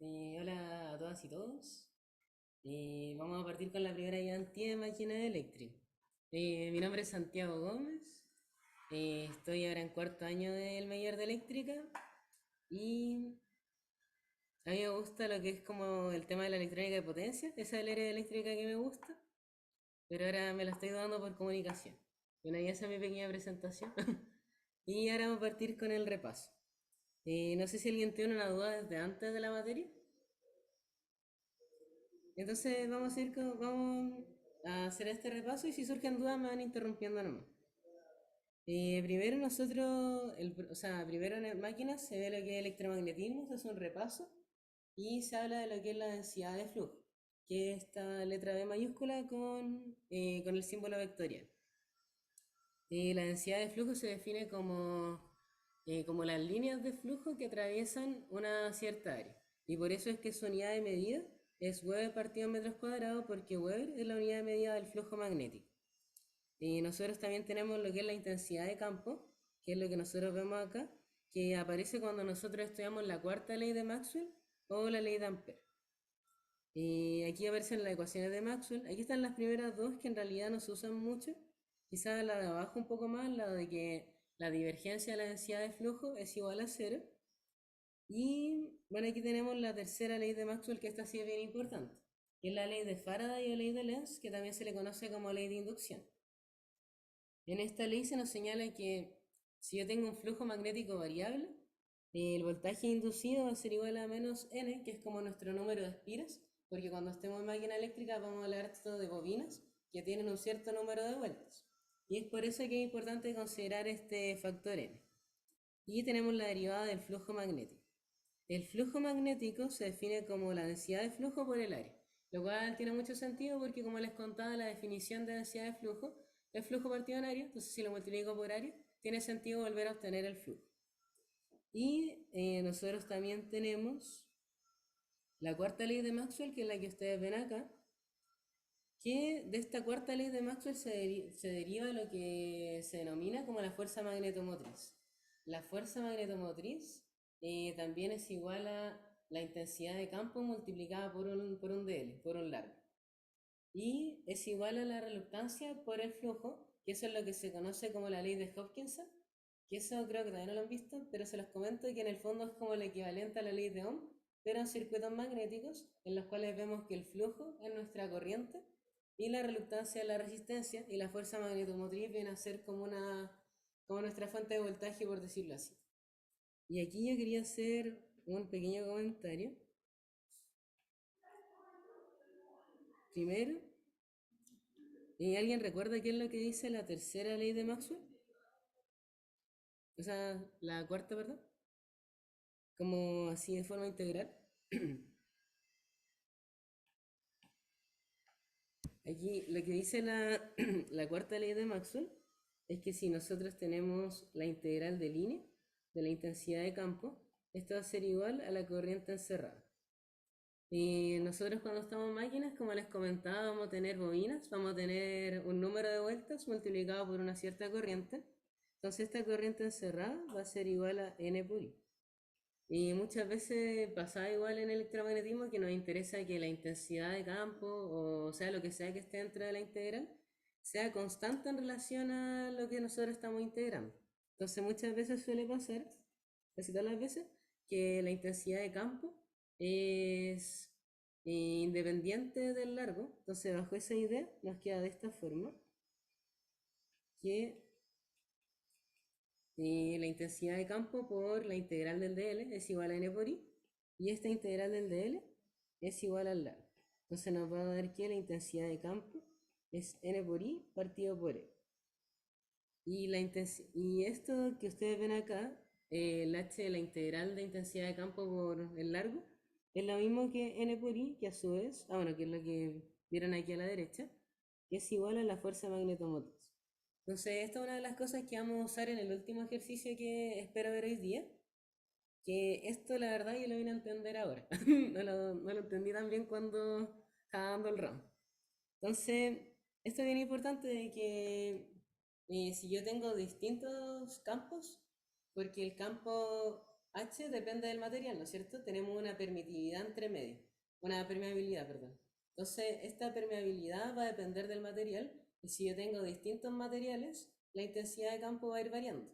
Hola a todas y todos. Vamos a partir con la primera ayudantía de máquina eléctrica. Mi nombre es Santiago Gómez. Estoy ahora en cuarto año del mayor de eléctrica y a mí me gusta lo que es como el tema de la electrónica de potencia, esa es el área de eléctrica que me gusta, pero ahora me la estoy dando por comunicación. Bueno, ya esa es mi pequeña presentación y ahora vamos a partir con el repaso. No sé si alguien tiene una duda desde antes de la materia. Entonces vamos a hacer este repaso y si surgen dudas me van interrumpiendo nomás. Primero primero en máquinas se ve lo que es electromagnetismo, se hace un repaso y se habla de lo que es la densidad de flujo, que es esta letra B mayúscula con el símbolo vectorial. La densidad de flujo se define como las líneas de flujo que atraviesan una cierta área. Y por eso es que su unidad de medida es Weber partido en metros cuadrados, porque Weber es la unidad de medida del flujo magnético. Y nosotros también tenemos lo que es la intensidad de campo, que es lo que nosotros vemos acá, que aparece cuando nosotros estudiamos la cuarta ley de Maxwell o la ley de Ampère. Aquí aparecen las ecuaciones de Maxwell. Aquí están las primeras dos que en realidad no se usan mucho. Quizás la de abajo un poco más, la de que la divergencia de la densidad de flujo es igual a cero. Y bueno, aquí tenemos la tercera ley de Maxwell, que esta sí es bien importante, que es la ley de Faraday y la ley de Lenz, que también se le conoce como ley de inducción. En esta ley se nos señala que si yo tengo un flujo magnético variable, el voltaje inducido va a ser igual a menos n, que es como nuestro número de espiras, porque cuando estemos en máquina eléctrica vamos a hablar esto de bobinas que tienen un cierto número de vueltas. Y es por eso que es importante considerar este factor n. Y tenemos la derivada del flujo magnético. El flujo magnético se define como la densidad de flujo por el área, lo cual tiene mucho sentido porque como les contaba la definición de densidad de flujo, es flujo partido en área, entonces si lo multiplico por área, tiene sentido volver a obtener el flujo. Y nosotros también tenemos la cuarta ley de Maxwell, que es la que ustedes ven acá, que de esta cuarta ley de Maxwell se deriva lo que se denomina como la fuerza magnetomotriz. La fuerza magnetomotriz también es igual a la intensidad de campo multiplicada por un dl, por un largo. Y es igual a la reluctancia por el flujo, que eso es lo que se conoce como la ley de Hopkinson, que eso creo que todavía no lo han visto, pero se los comento que en el fondo es como el equivalente a la ley de Ohm, pero en circuitos magnéticos, en los cuales vemos que el flujo es nuestra corriente y la reluctancia es la resistencia, y la fuerza magnetomotriz viene a ser como nuestra fuente de voltaje, por decirlo así. Y aquí yo quería hacer un pequeño comentario. Primero, ¿alguien recuerda qué es lo que dice la tercera ley de Maxwell? O sea, la cuarta, ¿verdad? Como así de forma integral. Aquí lo que dice la cuarta ley de Maxwell es que si nosotros tenemos la integral de línea de la intensidad de campo, esto va a ser igual a la corriente encerrada. Y nosotros cuando estamos en máquinas, como les comentaba, vamos a tener bobinas, vamos a tener un número de vueltas multiplicado por una cierta corriente. Entonces esta corriente encerrada va a ser igual a n por i. Y muchas veces pasa igual en el electromagnetismo que nos interesa que la intensidad de campo, o sea, lo que sea que esté dentro de la integral, sea constante en relación a lo que nosotros estamos integrando. Entonces muchas veces suele pasar, casi todas las veces, que la intensidad de campo es independiente del largo. Entonces bajo esa idea nos queda de esta forma, que la intensidad de campo por la integral del dl es igual a n por i, y esta integral del dl es igual al largo. Entonces nos va a dar que la intensidad de campo es n por i partido por e. Y esto que ustedes ven acá, el h, la integral de intensidad de campo por el largo, es lo mismo que n por i, que a su vez, bueno, que es lo que vieron aquí a la derecha, que es igual a la fuerza magnetomotriz. Entonces, esta es una de las cosas que vamos a usar en el último ejercicio que espero ver hoy día. Que esto, la verdad, yo lo vine a entender ahora. No lo entendí tan bien cuando estaba dando el RAM. Entonces, esto es bien importante de que si yo tengo distintos campos, porque el campo H depende del material, ¿no es cierto? Tenemos una permitividad entre medio, una permeabilidad, perdón. Entonces, esta permeabilidad va a depender del material, y si yo tengo distintos materiales, la intensidad de campo va a ir variando,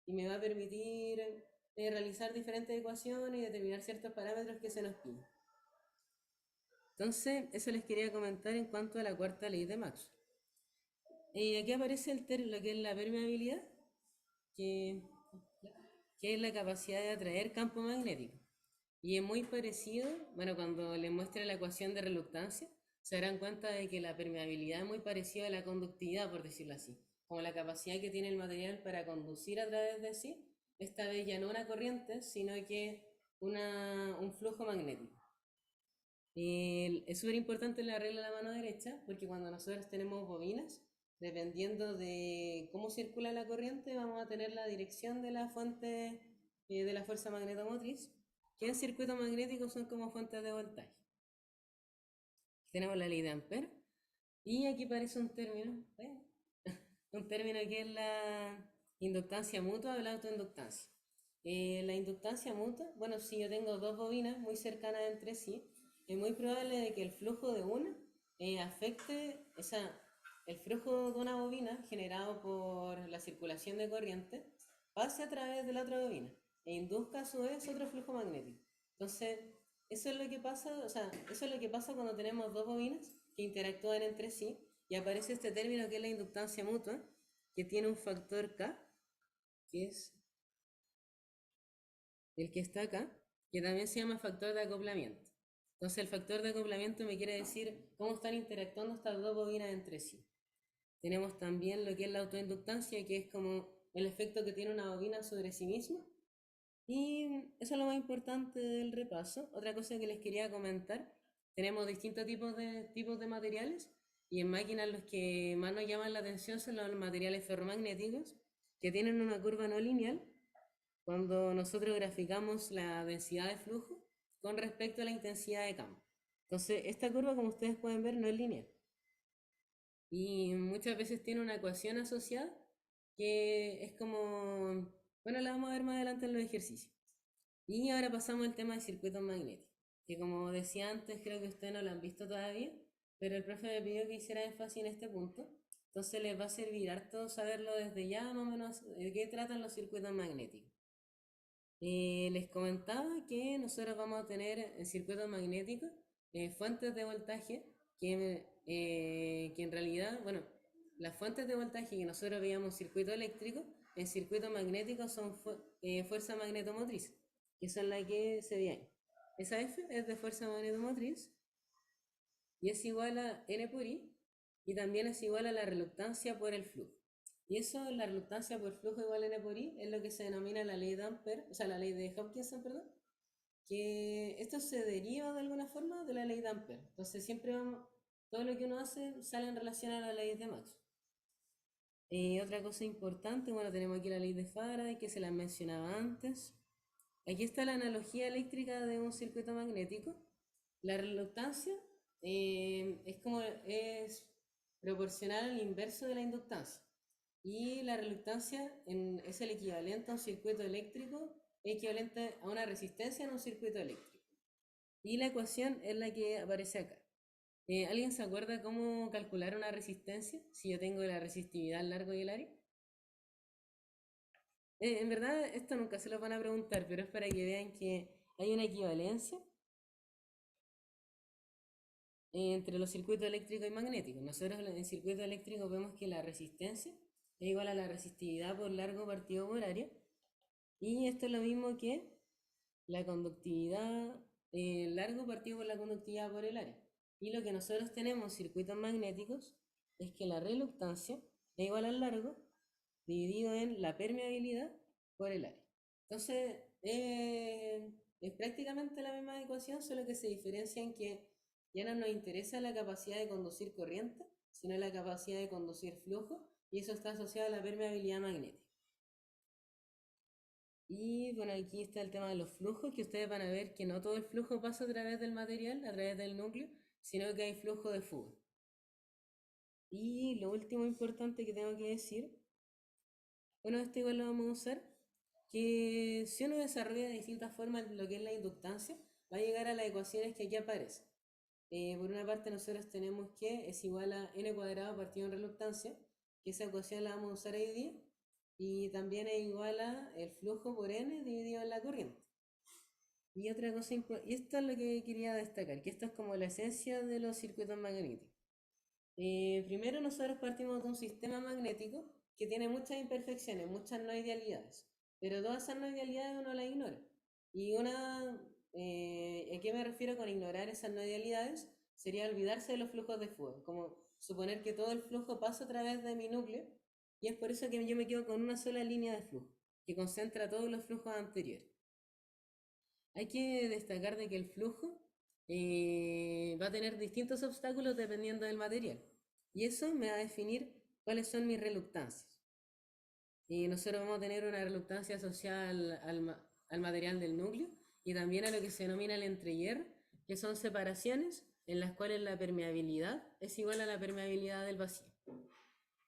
y me va a permitir realizar diferentes ecuaciones y determinar ciertos parámetros que se nos piden. Entonces, eso les quería comentar en cuanto a la cuarta ley de Maxwell. Y aquí aparece lo que es la permeabilidad, que, que es la capacidad de atraer campo magnético. Y es muy parecido, bueno, cuando les muestre la ecuación de reluctancia, se darán cuenta de que la permeabilidad es muy parecida a la conductividad, por decirlo así, como la capacidad que tiene el material para conducir a través de sí, esta vez ya no una corriente, sino que un flujo magnético. Es súper importante la regla de la mano derecha, porque cuando nosotros tenemos bobinas, dependiendo de cómo circula la corriente, vamos a tener la dirección de la fuente de la fuerza magnetomotriz, que en circuitos magnéticos son como fuentes de voltaje. Tenemos la ley de Ampère, y aquí aparece un término, un término que es la inductancia mutua o la autoinductancia. La inductancia mutua, bueno, si yo tengo dos bobinas muy cercanas entre sí, es muy probable de que el flujo de una afecte, o sea, el flujo de una bobina generado por la circulación de corriente pase a través de la otra bobina e induzca a su vez otro flujo magnético. Entonces, eso es lo que pasa, o sea, eso es lo que pasa cuando tenemos dos bobinas que interactúan entre sí y aparece este término que es la inductancia mutua, que tiene un factor K, que es el que está acá, que también se llama factor de acoplamiento. Entonces el factor de acoplamiento me quiere decir cómo están interactuando estas dos bobinas entre sí. Tenemos también lo que es la autoinductancia, que es como el efecto que tiene una bobina sobre sí misma. Y eso es lo más importante del repaso. Otra cosa que les quería comentar, tenemos distintos tipos de materiales, y en máquinas los que más nos llaman la atención son los materiales ferromagnéticos, que tienen una curva no lineal cuando nosotros graficamos la densidad de flujo con respecto a la intensidad de campo. Entonces, esta curva, como ustedes pueden ver, no es lineal. Y muchas veces tiene una ecuación asociada que es como, bueno, la vamos a ver más adelante en los ejercicios. Y ahora pasamos al tema de circuitos magnéticos, que como decía antes, creo que ustedes no lo han visto todavía, pero el profe me pidió que hiciera énfasis en este punto. Entonces les va a servir harto saberlo desde ya, más o menos, de qué tratan los circuitos magnéticos. Les comentaba que nosotros vamos a tener en circuitos magnéticos fuentes de voltaje que en realidad, bueno, las fuentes de voltaje que nosotros veíamos en circuito eléctrico, en circuito magnético son fuerza magnetomotriz, que son las que se ve ahí. Esa F es de fuerza magnetomotriz y es igual a N por I, y también es igual a la reluctancia por el flujo. Y eso, la reluctancia por flujo igual a N por I, es lo que se denomina la ley de Ampère, o sea, la ley de Hopkinson, perdón, que esto se deriva de alguna forma de la ley de Ampère. Entonces siempre todo lo que uno hace sale en relación a la ley de Maxwell. Otra cosa importante, bueno, tenemos aquí la ley de Faraday, que se la mencionaba antes. Aquí está la analogía eléctrica de un circuito magnético. La reluctancia es proporcional al inverso de la inductancia. Y la reluctancia es el equivalente a un circuito eléctrico, equivalente a una resistencia en un circuito eléctrico. Y la ecuación es la que aparece acá. ¿Alguien se acuerda cómo calcular una resistencia si yo tengo la resistividad, el largo y el área? En verdad, esto nunca se lo van a preguntar, pero es para que vean que hay una equivalencia entre los circuitos eléctricos y magnéticos. Nosotros en circuitos eléctricos vemos que la resistencia es igual a la resistividad por largo partido por área, y esto es lo mismo que la conductividad, largo partido por la conductividad por el área. Y lo que nosotros tenemos en circuitos magnéticos es que la reluctancia es igual al largo dividido en la permeabilidad por el área. Entonces, es prácticamente la misma ecuación, solo que se diferencia en que ya no nos interesa la capacidad de conducir corriente, sino la capacidad de conducir flujo, y eso está asociado a la permeabilidad magnética. Y bueno, aquí está el tema de los flujos, que ustedes van a ver que no todo el flujo pasa a través del material, a través del núcleo, sino que hay flujo de fuga. Y lo último importante que tengo que decir, bueno, esto igual lo vamos a usar, que si uno desarrolla de distintas formas lo que es la inductancia, va a llegar a las ecuaciones que aquí aparecen. Por una parte nosotros tenemos que es igual a n cuadrado partido en reluctancia, que esa ecuación la vamos a usar hoy día, y también es igual a el flujo por n dividido en la corriente. Y otra cosa y esto es lo que quería destacar, que esto es como la esencia de los circuitos magnéticos. Primero nosotros partimos de un sistema magnético que tiene muchas imperfecciones, muchas no idealidades, pero todas esas no idealidades uno las ignora. Y ¿a qué me refiero con ignorar esas no idealidades? Sería olvidarse de los flujos de fuga, como suponer que todo el flujo pasa a través de mi núcleo, y es por eso que yo me quedo con una sola línea de flujo, que concentra todos los flujos anteriores. Hay que destacar de que el flujo va a tener distintos obstáculos dependiendo del material. Y eso me va a definir cuáles son mis reluctancias. Y nosotros vamos a tener una reluctancia asociada al material del núcleo y también a lo que se denomina el entrehierro, que son separaciones en las cuales la permeabilidad es igual a la permeabilidad del vacío.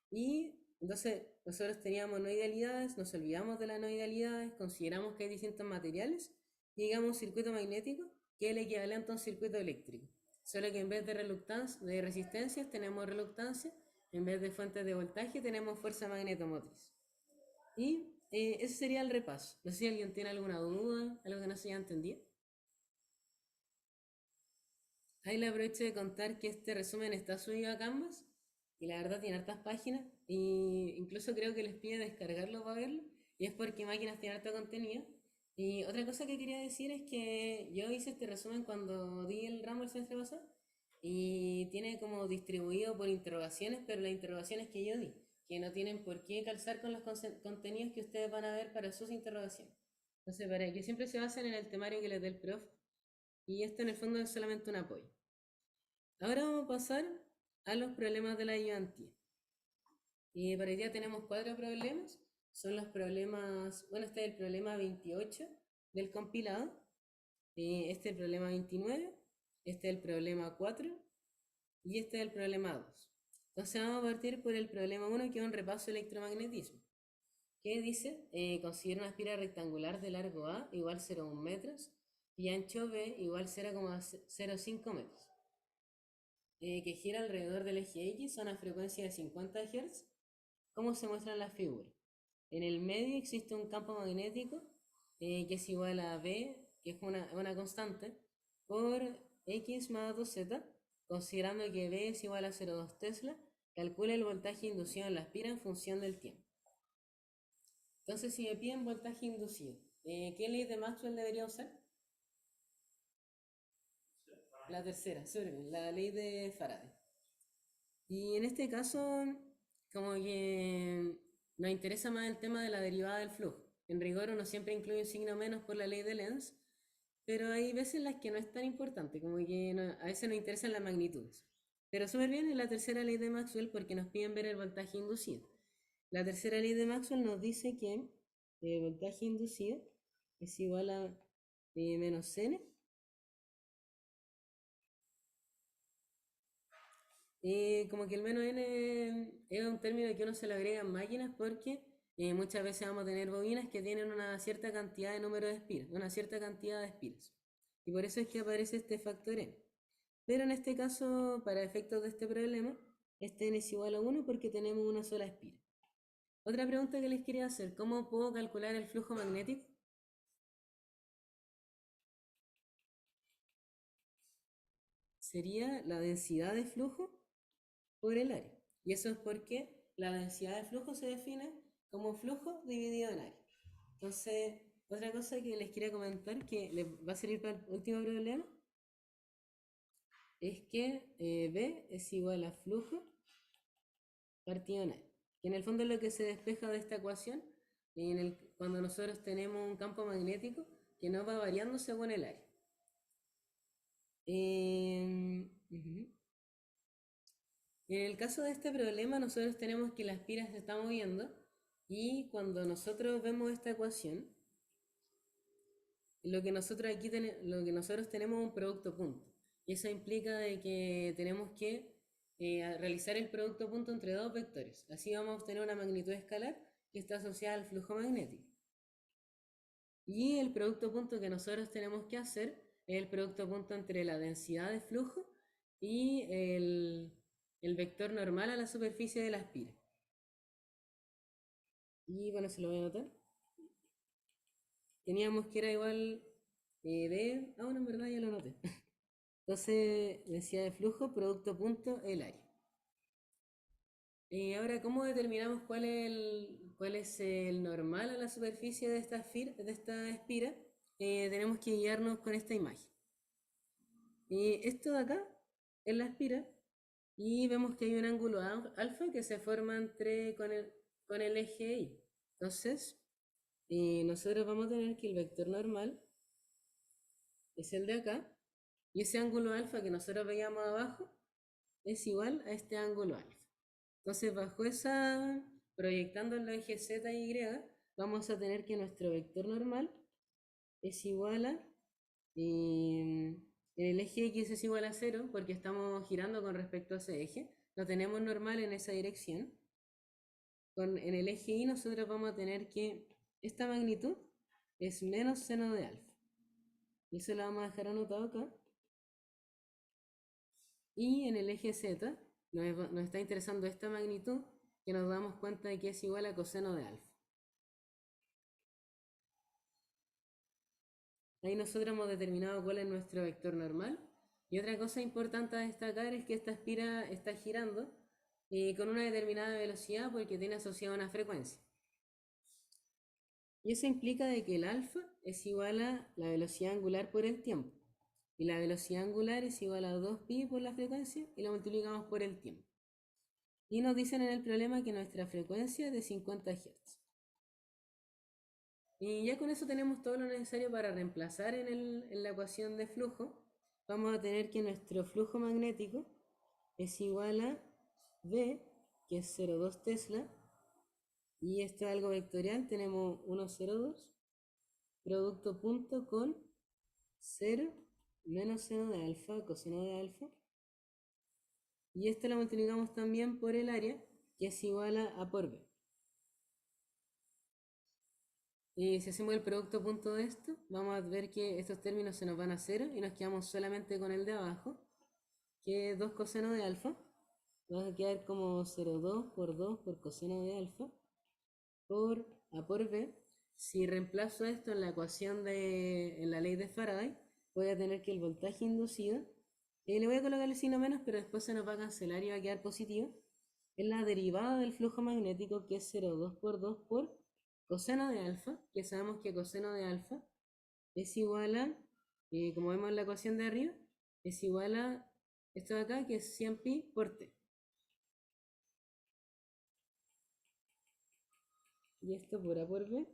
Y entonces nosotros teníamos no idealidades, nos olvidamos de las no idealidades, consideramos que hay distintos materiales y digamos un circuito magnético que es el equivalente a un circuito eléctrico. Solo que en vez de resistencias tenemos reluctancia, en vez de fuentes de voltaje tenemos fuerza magnetomotriz. Y ese sería el repaso. No sé si alguien tiene alguna duda, algo que no se haya entendido. Ahí le aprovecho de contar que este resumen está subido a Canvas y la verdad tiene hartas páginas e incluso creo que les pide descargarlo para verlo y es porque Máquinas tiene harto contenido. Y otra cosa que quería decir es que yo hice este resumen cuando di el ramo el semestre pasado y tiene como distribuido por interrogaciones, pero las interrogaciones que yo di, que no tienen por qué calzar con los contenidos que ustedes van a ver para sus interrogaciones. Entonces, para que siempre se basen en el temario que les dé el prof, y esto en el fondo es solamente un apoyo. Ahora vamos a pasar a los problemas de la ayudantía. Y para hoy día tenemos 4 problemas. Son los problemas, bueno, este es el problema 28 del compilado, este es el problema 29, este es el problema 4 y este es el problema 2. Entonces vamos a partir por el problema 1, que es un repaso de electromagnetismo. ¿Qué dice? Considera una espira rectangular de largo A igual 0,1 metros y ancho B igual 0,05 metros. Que gira alrededor del eje X a una frecuencia de 50 Hz, como se muestra en la figura. En el medio existe un campo magnético que es igual a B, que es una constante, por X más 2Z, considerando que B es igual a 0,2 Tesla, calcula el voltaje inducido en la espira en función del tiempo. Entonces, si me piden voltaje inducido, ¿qué ley de Maxwell debería usar? La tercera, la ley de Faraday. Y en este caso, como que nos interesa más el tema de la derivada del flujo. En rigor uno siempre incluye un signo menos por la ley de Lenz, pero hay veces en las que no es tan importante, como que a veces nos interesan las magnitudes. Pero súper bien es la tercera ley de Maxwell porque nos piden ver el voltaje inducido. La tercera ley de Maxwell nos dice que el voltaje inducido es igual a menos n como que el menos n es un término que uno se le agrega en máquinas porque muchas veces vamos a tener bobinas que tienen una cierta cantidad de número de espiras, una cierta cantidad de espiras. Y por eso es que aparece este factor n. Pero en este caso, para efectos de este problema, este n es igual a 1 porque tenemos una sola espira. Otra pregunta que les quería hacer, ¿cómo puedo calcular el flujo magnético? Sería la densidad de flujo por el área. Y eso es porque la densidad de flujo se define como flujo dividido en área. Entonces, otra cosa que les quería comentar que les va a servir para el último problema es que B es igual a flujo partido en área. Que en el fondo es lo que se despeja de esta ecuación cuando nosotros tenemos un campo magnético que no va variando según el área. En el caso de este problema, nosotros tenemos que la espira se está moviendo y cuando nosotros vemos esta ecuación, lo que nosotros tenemos es un producto punto. Y eso implica de que tenemos que realizar el producto punto entre dos vectores. Así vamos a obtener una magnitud escalar que está asociada al flujo magnético. Y el producto punto que nosotros tenemos que hacer es el producto punto entre la densidad de flujo y el vector normal a la superficie de la espira. Y bueno, se lo voy a anotar. Teníamos que era igual de... Ah, bueno, en verdad ya lo anoté. Entonces, densidad de flujo, producto punto, el área. Y ahora, ¿cómo determinamos cuál es el normal a la superficie de de esta espira? Tenemos que guiarnos con esta imagen. Esto de acá es la espira y vemos que hay un ángulo alfa que se forma con el eje Y. Entonces, nosotros vamos a tener que el vector normal es el de acá y ese ángulo alfa que nosotros veíamos abajo es igual a este ángulo alfa. Entonces, proyectando en la eje Z y Y, vamos a tener que nuestro vector normal es igual a, en el eje X es igual a 0, porque estamos girando con respecto a ese eje, lo tenemos normal en esa dirección. En el eje Y nosotros vamos a tener que esta magnitud es menos seno de alfa. Y eso lo vamos a dejar anotado acá. Y en el eje Z nos está interesando esta magnitud, que nos damos cuenta de que es igual a coseno de alfa. Ahí nosotros hemos determinado cuál es nuestro vector normal. Y otra cosa importante a destacar es que esta espira está girando con una determinada velocidad porque tiene asociada una frecuencia. Y eso implica de que el alfa es igual a la velocidad angular por el tiempo. Y la velocidad angular es igual a 2pi por la frecuencia y lo multiplicamos por el tiempo. Y nos dicen en el problema que nuestra frecuencia es de 50 Hz. Y ya con eso tenemos todo lo necesario para reemplazar en la ecuación de flujo. Vamos a tener que nuestro flujo magnético es igual a V, que es 0,2 Tesla, y esto es algo vectorial, tenemos 1,02, producto punto con 0 menos seno de alfa, coseno de alfa, y esto lo multiplicamos también por el área, que es igual a A por B. Y si hacemos el producto punto de esto, vamos a ver que estos términos se nos van a 0 y nos quedamos solamente con el de abajo, que es 2 coseno de alfa. Va a quedar como 0,2 por 2 por coseno de alfa por A por B. Si reemplazo esto en la ecuación en la ley de Faraday, voy a tener que el voltaje inducido, le voy a colocar el signo menos, pero después se nos va a cancelar y va a quedar positivo, es la derivada del flujo magnético, que es 0,2 por 2 por coseno de alfa, que sabemos que coseno de alfa es igual a, como vemos en la ecuación de arriba, es igual a esto de acá, que es 100pi por t. Y esto por A por B.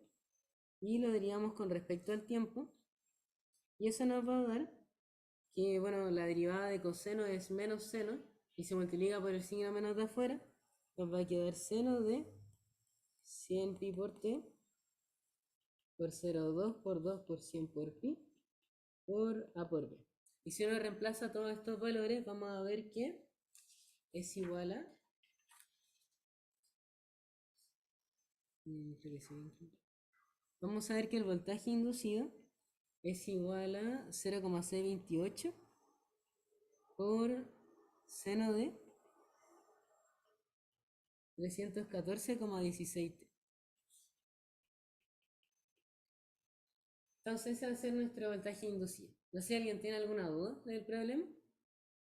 Y lo derivamos con respecto al tiempo. Y eso nos va a dar que, bueno, la derivada de coseno es menos seno y se multiplica por el signo menos de afuera. Nos va a quedar seno de 100pi por t por 0,2 por 2 por 100 por pi por A por B. Y si uno reemplaza todos estos valores, vamos a ver que es igual a... Vamos a ver que el voltaje inducido es igual a 0,628 por seno de 314,16 t. Entonces ese va a ser nuestro voltaje inducido. No sé si alguien tiene alguna duda del problema.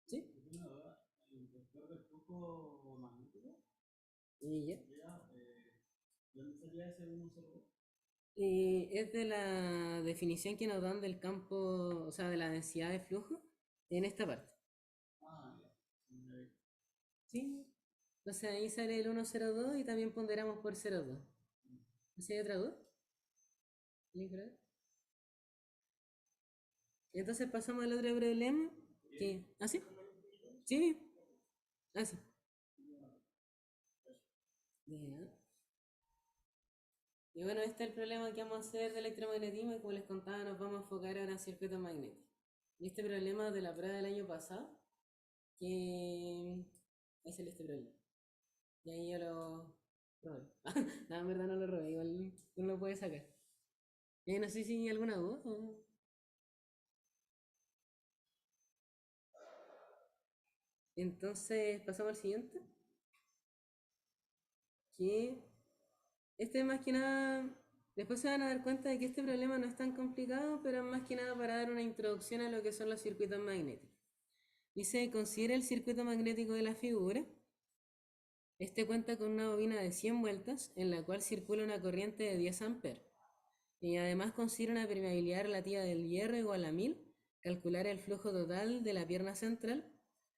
¿Sí? Una duda, el vector del flujo magnético, Y ya. ¿dónde sería ese 1,02? Es de la definición que nos dan del campo, o sea, de la densidad de flujo en esta parte. Ah, ya. ¿Sí? Entonces ahí sale el 1,02 y también ponderamos por 0,2. ¿No sé, hay otra duda? Entonces pasamos al otro problema. ¿Ah, sí? Sí. Ah, sí. Ya. Y bueno, este es el problema que vamos a hacer de electromagnetismo y como les contaba nos vamos a enfocar ahora en circuitos magnéticos. Y este problema de la prueba del año pasado, que... Ahí sale este problema. Y ahí yo lo robé. No, en verdad no lo robé, igual uno lo puede sacar. No sé si hay alguna duda. Entonces, pasamos al siguiente. Que este más que nada, después se van a dar cuenta de que este problema no es tan complicado, pero es más que nada para dar una introducción a lo que son los circuitos magnéticos. Dice, considera el circuito magnético de la figura. Este cuenta con una bobina de 100 vueltas en la cual circula una corriente de 10 amperes. Y además considera una permeabilidad relativa del hierro igual a 1000, calcular el flujo total de la pierna central,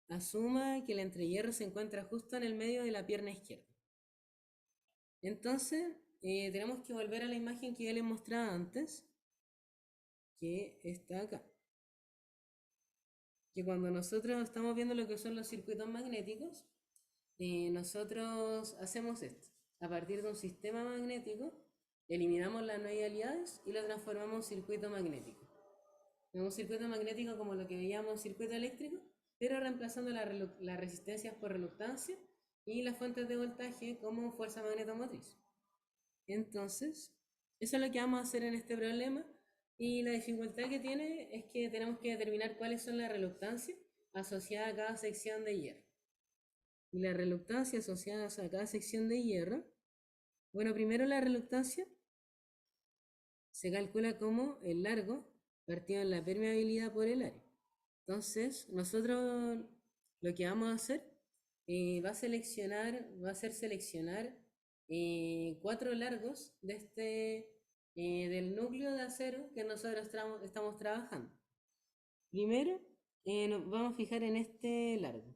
asuma que el entrehierro se encuentra justo en el medio de la pierna izquierda. Entonces, tenemos que volver a la imagen que ya les mostraba antes, que está acá. Que cuando nosotros estamos viendo lo que son los circuitos magnéticos, nosotros hacemos esto. A partir de un sistema magnético, eliminamos las no idealidades y lo transformamos en circuito magnético. En un circuito magnético como lo que veíamos circuito eléctrico, pero reemplazando las resistencias por reluctancia y las fuentes de voltaje como fuerza magnetomotriz. Entonces, eso es lo que vamos a hacer en este problema, y la dificultad que tiene es que tenemos que determinar cuáles son las reluctancias asociadas a cada sección de hierro. Y las reluctancias asociadas a cada sección de hierro, bueno, primero la reluctancia se calcula como el largo partido en la permeabilidad por el área. Entonces, nosotros lo que vamos a hacer va a ser seleccionar 4 largos del núcleo de acero que nosotros estamos trabajando. Primero, nos vamos a fijar en este largo.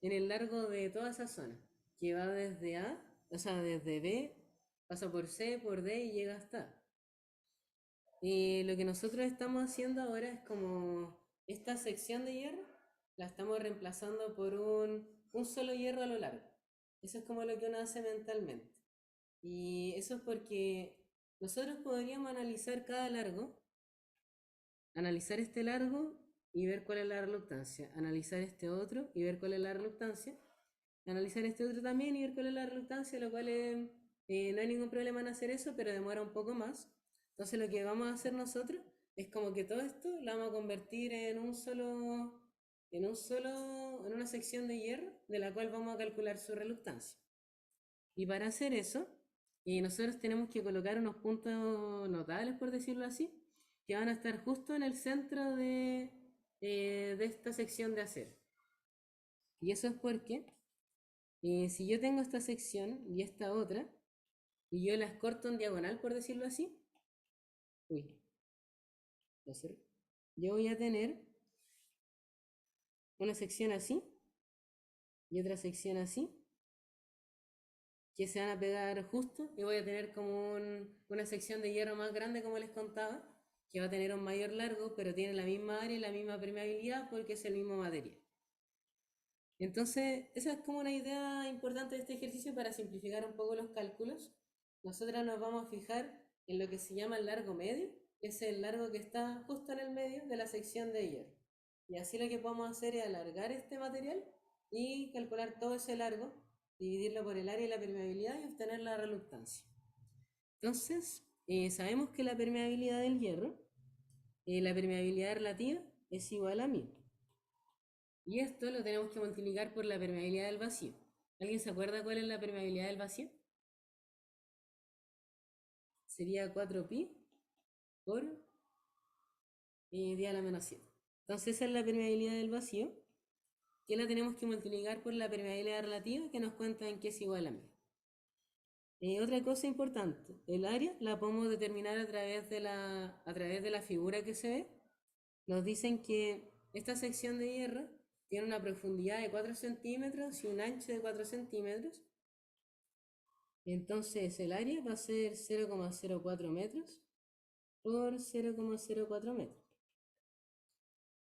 En el largo de toda esa zona, que va desde A, o sea, desde B, pasa por C, por D y llega hasta A. Lo que nosotros estamos haciendo ahora es como esta sección de hierro, la estamos reemplazando por un solo hierro a lo largo. Eso es como lo que uno hace mentalmente. Y eso es porque nosotros podríamos analizar cada largo, analizar este largo y ver cuál es la reluctancia, analizar este otro y ver cuál es la reluctancia, analizar este otro también y ver cuál es la reluctancia, lo cual no hay ningún problema en hacer eso, pero demora un poco más. Entonces lo que vamos a hacer nosotros es como que todo esto lo vamos a convertir en una sección de hierro de la cual vamos a calcular su reluctancia. Y para hacer eso, nosotros tenemos que colocar unos puntos notables, por decirlo así, que van a estar justo en el centro de esta sección de acero. Y eso es porque si yo tengo esta sección y esta otra, y yo las corto en diagonal, por decirlo así, yo voy a tener una sección así y otra sección así, que se van a pegar justo, y voy a tener como una sección de hierro más grande, como les contaba, que va a tener un mayor largo, pero tiene la misma área y la misma permeabilidad porque es el mismo material. Entonces, esa es como una idea importante de este ejercicio para simplificar un poco los cálculos. Nosotros nos vamos a fijar en lo que se llama el largo medio, que es el largo que está justo en el medio de la sección de hierro. Y así lo que podemos hacer es alargar este material y calcular todo ese largo, dividirlo por el área y la permeabilidad y obtener la reluctancia. Entonces, sabemos que la permeabilidad del hierro, la permeabilidad relativa, es igual a 1000. Y esto lo tenemos que multiplicar por la permeabilidad del vacío. ¿Alguien se acuerda cuál es la permeabilidad del vacío? Sería 4pi por 10 a la menos 7. Entonces esa es la permeabilidad del vacío, que la tenemos que multiplicar por la permeabilidad relativa, que nos cuenta en que es igual a 1000. Otra cosa importante, el área la podemos determinar a través de la figura que se ve. Nos dicen que esta sección de hierro tiene una profundidad de 4 centímetros y un ancho de 4 centímetros. Entonces el área va a ser 0,04 metros por 0,04 metros.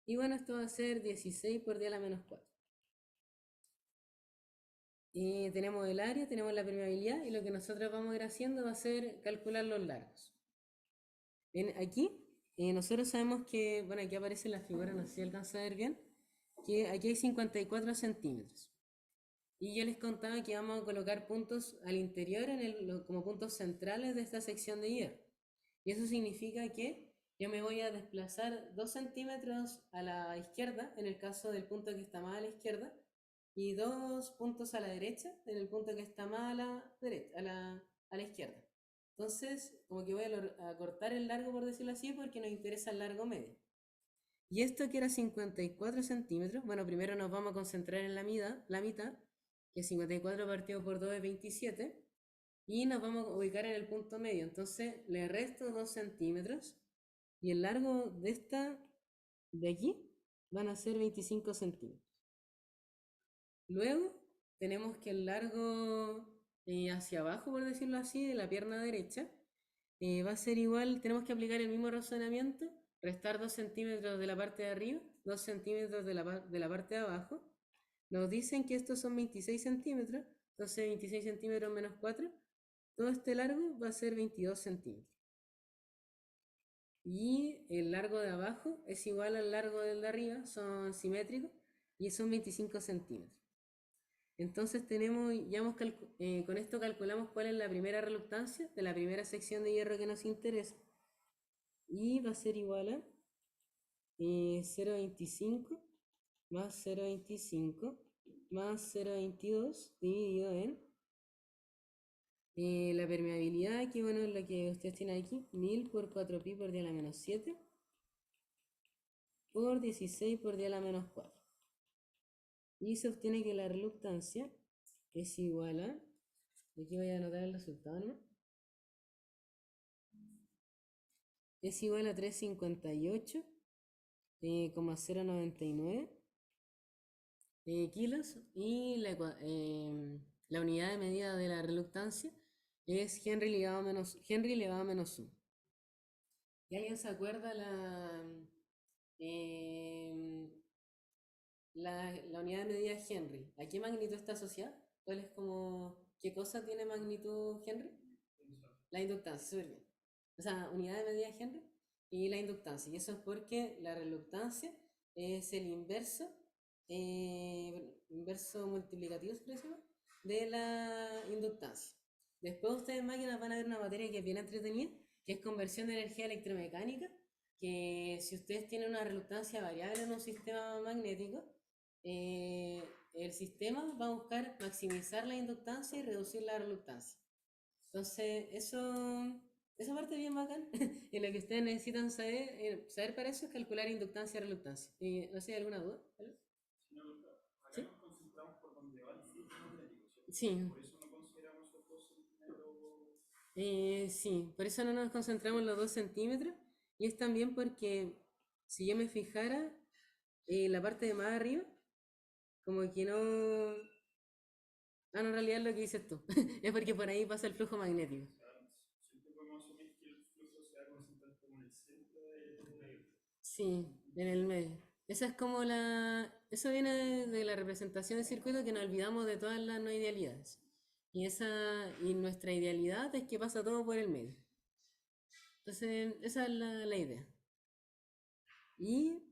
Y bueno, esto va a ser 16 por 10 a la menos 4. Y tenemos el área, tenemos la permeabilidad, y lo que nosotros vamos a ir haciendo va a ser calcular los largos. Aquí nosotros sabemos que, bueno, aquí aparece en la figura, no sé si alcanza a ver bien, que aquí hay 54 centímetros. Y yo les contaba que vamos a colocar puntos al interior como puntos centrales de esta sección de hierro. Y eso significa que yo me voy a desplazar 2 centímetros a la izquierda, en el caso del punto que está más a la izquierda, y 2 puntos a la derecha, en el punto que está más a la derecha, a la izquierda. Entonces, como que voy a cortar el largo, por decirlo así, porque nos interesa el largo medio. Y esto que era 54 centímetros, bueno, primero nos vamos a concentrar en la mitad, que 54 partido por 2 es 27, y nos vamos a ubicar en el punto medio. Entonces le resto 2 centímetros, y el largo de esta, de aquí, van a ser 25 centímetros. Luego tenemos que el largo hacia abajo, por decirlo así, de la pierna derecha, va a ser igual, tenemos que aplicar el mismo razonamiento, restar 2 centímetros de la parte de arriba, 2 centímetros de la parte de abajo. Nos dicen que estos son 26 centímetros, entonces 26 centímetros menos 4, todo este largo va a ser 22 centímetros. Y el largo de abajo es igual al largo del de arriba, son simétricos, y son 25 centímetros. Entonces con esto calculamos cuál es la primera reluctancia de la primera sección de hierro que nos interesa. Y va a ser igual a 0,25 más 0,25 más 0,22 dividido en la permeabilidad, que bueno, es la que ustedes tienen aquí, 1000 por 4pi por 10 a la menos 7 por 16 por 10 a la menos 4. Y se obtiene que la reluctancia es igual a, aquí voy a anotar el resultado, ¿no? Es igual a 358,099 kilos, y la unidad de medida de la reluctancia es Henry elevado a menos 1. ¿Y alguien se acuerda la unidad de medida Henry? ¿A qué magnitud está asociada? ¿Qué cosa tiene magnitud Henry? La inductancia, súper bien. O sea, unidad de medida Henry y la inductancia. Y eso es porque la reluctancia es el inverso multiplicativo, ¿se llama? De la inductancia. Después ustedes en máquinas van a ver una materia que es bien entretenida, que es conversión de energía electromecánica, que si ustedes tienen una reluctancia variable en un sistema magnético, el sistema va a buscar maximizar la inductancia y reducir la reluctancia. Entonces, esa parte es bien bacán. Y lo que ustedes necesitan saber para eso es calcular inductancia y reluctancia. ¿No sé, alguna duda? ¿Vale? Acá nos concentramos por donde va el flujo magnético, ¿cierto? Sí. Por eso no consideramos esos 2 centímetros. Sí, por eso no nos concentramos en los 2 centímetros. Y es también porque si yo me fijara la parte de más arriba, como que no. Ah, no, en realidad es lo que dices tú. Es porque por ahí pasa el flujo magnético. O sea, siempre podemos asumir que el flujo se va a concentrar como en el centro de. Sí, en el medio. Esa es como eso viene de la representación del circuito, que nos olvidamos de todas las no idealidades. Y nuestra idealidad es que pasa todo por el medio. Entonces, esa es la idea. Y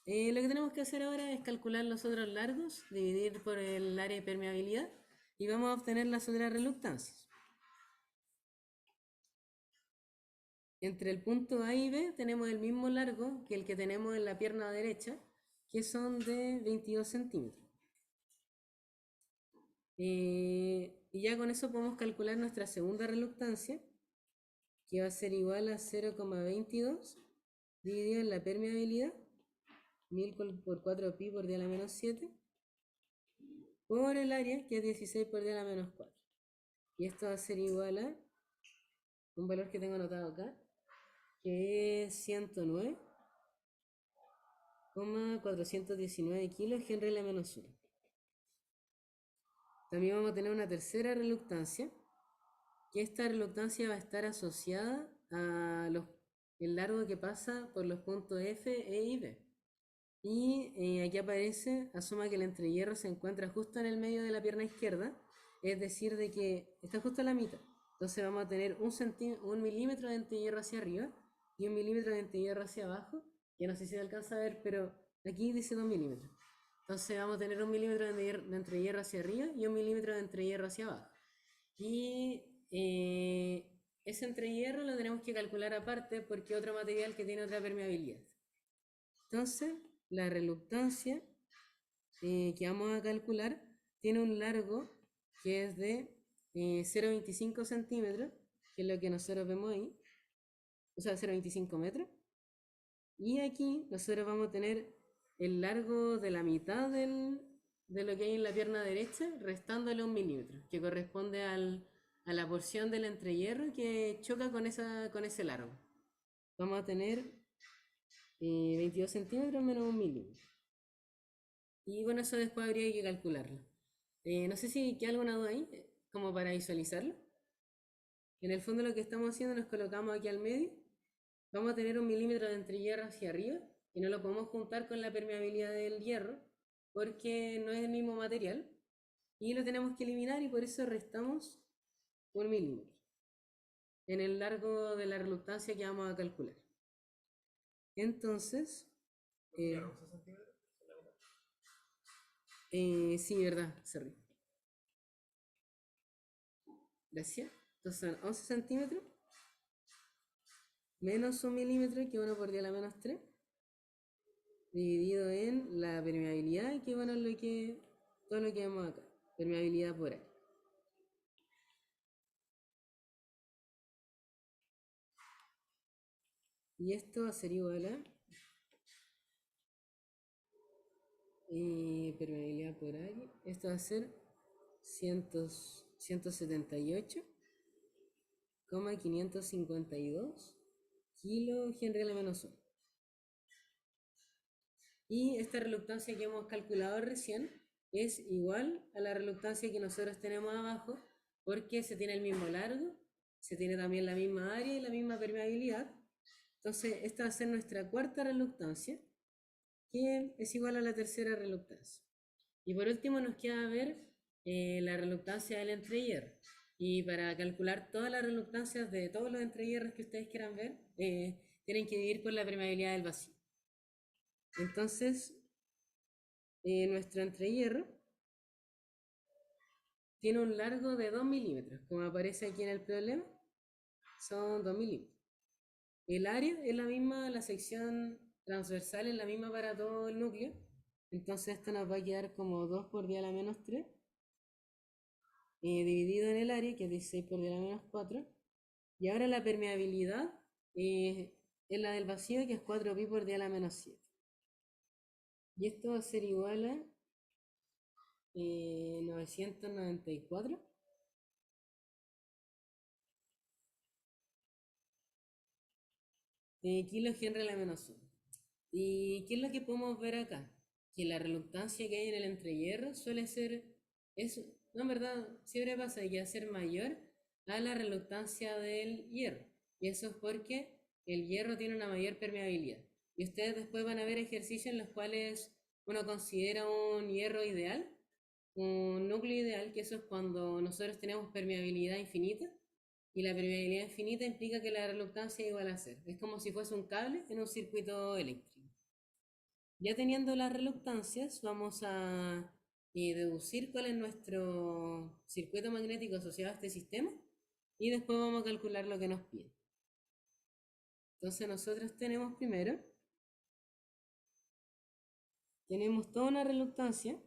lo que tenemos que hacer ahora es calcular los otros largos, dividir por el área de permeabilidad, y vamos a obtener las otras reluctancias. Entre el punto A y B tenemos el mismo largo que el que tenemos en la pierna derecha, que son de 22 centímetros. Y ya con eso podemos calcular nuestra segunda reluctancia, que va a ser igual a 0,22 dividido en la permeabilidad, 1000 por 4pi por 10 a la menos 7, por el área, que es 16 por 10 a la menos 4. Y esto va a ser igual a un valor que tengo anotado acá, que es 109,419 kilos Henry a la menos 1. También vamos a tener una tercera reluctancia, que esta reluctancia va a estar asociada a el largo que pasa por los puntos F, E y B. Y aquí aparece, asuma que el entrehierro se encuentra justo en el medio de la pierna izquierda, es decir, de que está justo a la mitad. Entonces vamos a tener 1 milímetro de entrehierro hacia arriba y 1 milímetro de entrehierro hacia abajo, que no sé si se alcanza a ver, pero aquí dice 2 milímetros. Entonces vamos a tener 1 milímetro de entrehierro hacia arriba y 1 milímetro de entrehierro hacia abajo. Y ese entrehierro lo tenemos que calcular aparte porque es otro material que tiene otra permeabilidad. Entonces, la reluctancia que vamos a calcular tiene un largo que es de 0,25 centímetros, que es lo que nosotros vemos ahí, o sea, 0,25 metros. Y aquí nosotros vamos a tener el largo de la mitad de lo que hay en la pierna derecha, restándole 1 milímetro, que corresponde a la porción del entrehierro que choca con ese largo. Vamos a tener 22 centímetros menos 1 milímetro. Y bueno, eso después habría que calcularlo. No sé si queda alguna duda ahí, como para visualizarlo. En el fondo lo que estamos haciendo, nos colocamos aquí al medio. Vamos a tener 1 milímetro de entrehierro hacia arriba y no lo podemos juntar con la permeabilidad del hierro porque no es el mismo material y lo tenemos que eliminar, y por eso restamos 1 milímetro en el largo de la reluctancia que vamos a calcular. Entonces, sí, verdad, sorry. Gracias. Entonces son 11 centímetros menos 1 milímetro, que 1 por 10 a la menos 3, dividido en la permeabilidad, que bueno, todo lo que vemos acá, permeabilidad por aire. Y esto va a ser igual a permeabilidad por aire. Esto va a ser 178,552 kilo Henry a la menos 1. Y esta reluctancia que hemos calculado recién es igual a la reluctancia que nosotros tenemos abajo, porque se tiene el mismo largo, se tiene también la misma área y la misma permeabilidad. Entonces esta va a ser nuestra cuarta reluctancia, que es igual a la tercera reluctancia. Y por último nos queda ver la reluctancia del entrehierro. Y para calcular todas las reluctancias de todos los entrehierros que ustedes quieran ver, tienen que dividir por la permeabilidad del vacío. Entonces, nuestro entrehierro tiene un largo de 2 milímetros, como aparece aquí en el problema, son 2 milímetros. El área es la misma, la sección transversal es la misma para todo el núcleo, entonces esto nos va a quedar como 2 por 10 a la menos 3, dividido en el área, que es 16 por 10 a la menos 4, y ahora la permeabilidad es la del vacío, que es 4pi por 10 a la menos 7. Y esto va a ser igual a 994 kilos Henry a la menos 1. ¿Y qué es lo que podemos ver acá? Que la reluctancia que hay en el entrehierro suele ser, no, en verdad, siempre pasa que va a ser mayor a la reluctancia del hierro. Y eso es porque el hierro tiene una mayor permeabilidad. Y ustedes después van a ver ejercicios en los cuales uno considera un hierro ideal, un núcleo ideal, que eso es cuando nosotros tenemos permeabilidad infinita, y la permeabilidad infinita implica que la reluctancia es igual a cero. Es como si fuese un cable en un circuito eléctrico. Ya teniendo las reluctancias, vamos a deducir cuál es nuestro circuito magnético asociado a este sistema, y después vamos a calcular lo que nos pide. Entonces nosotros tenemos primero, tenemos toda una reluctancia,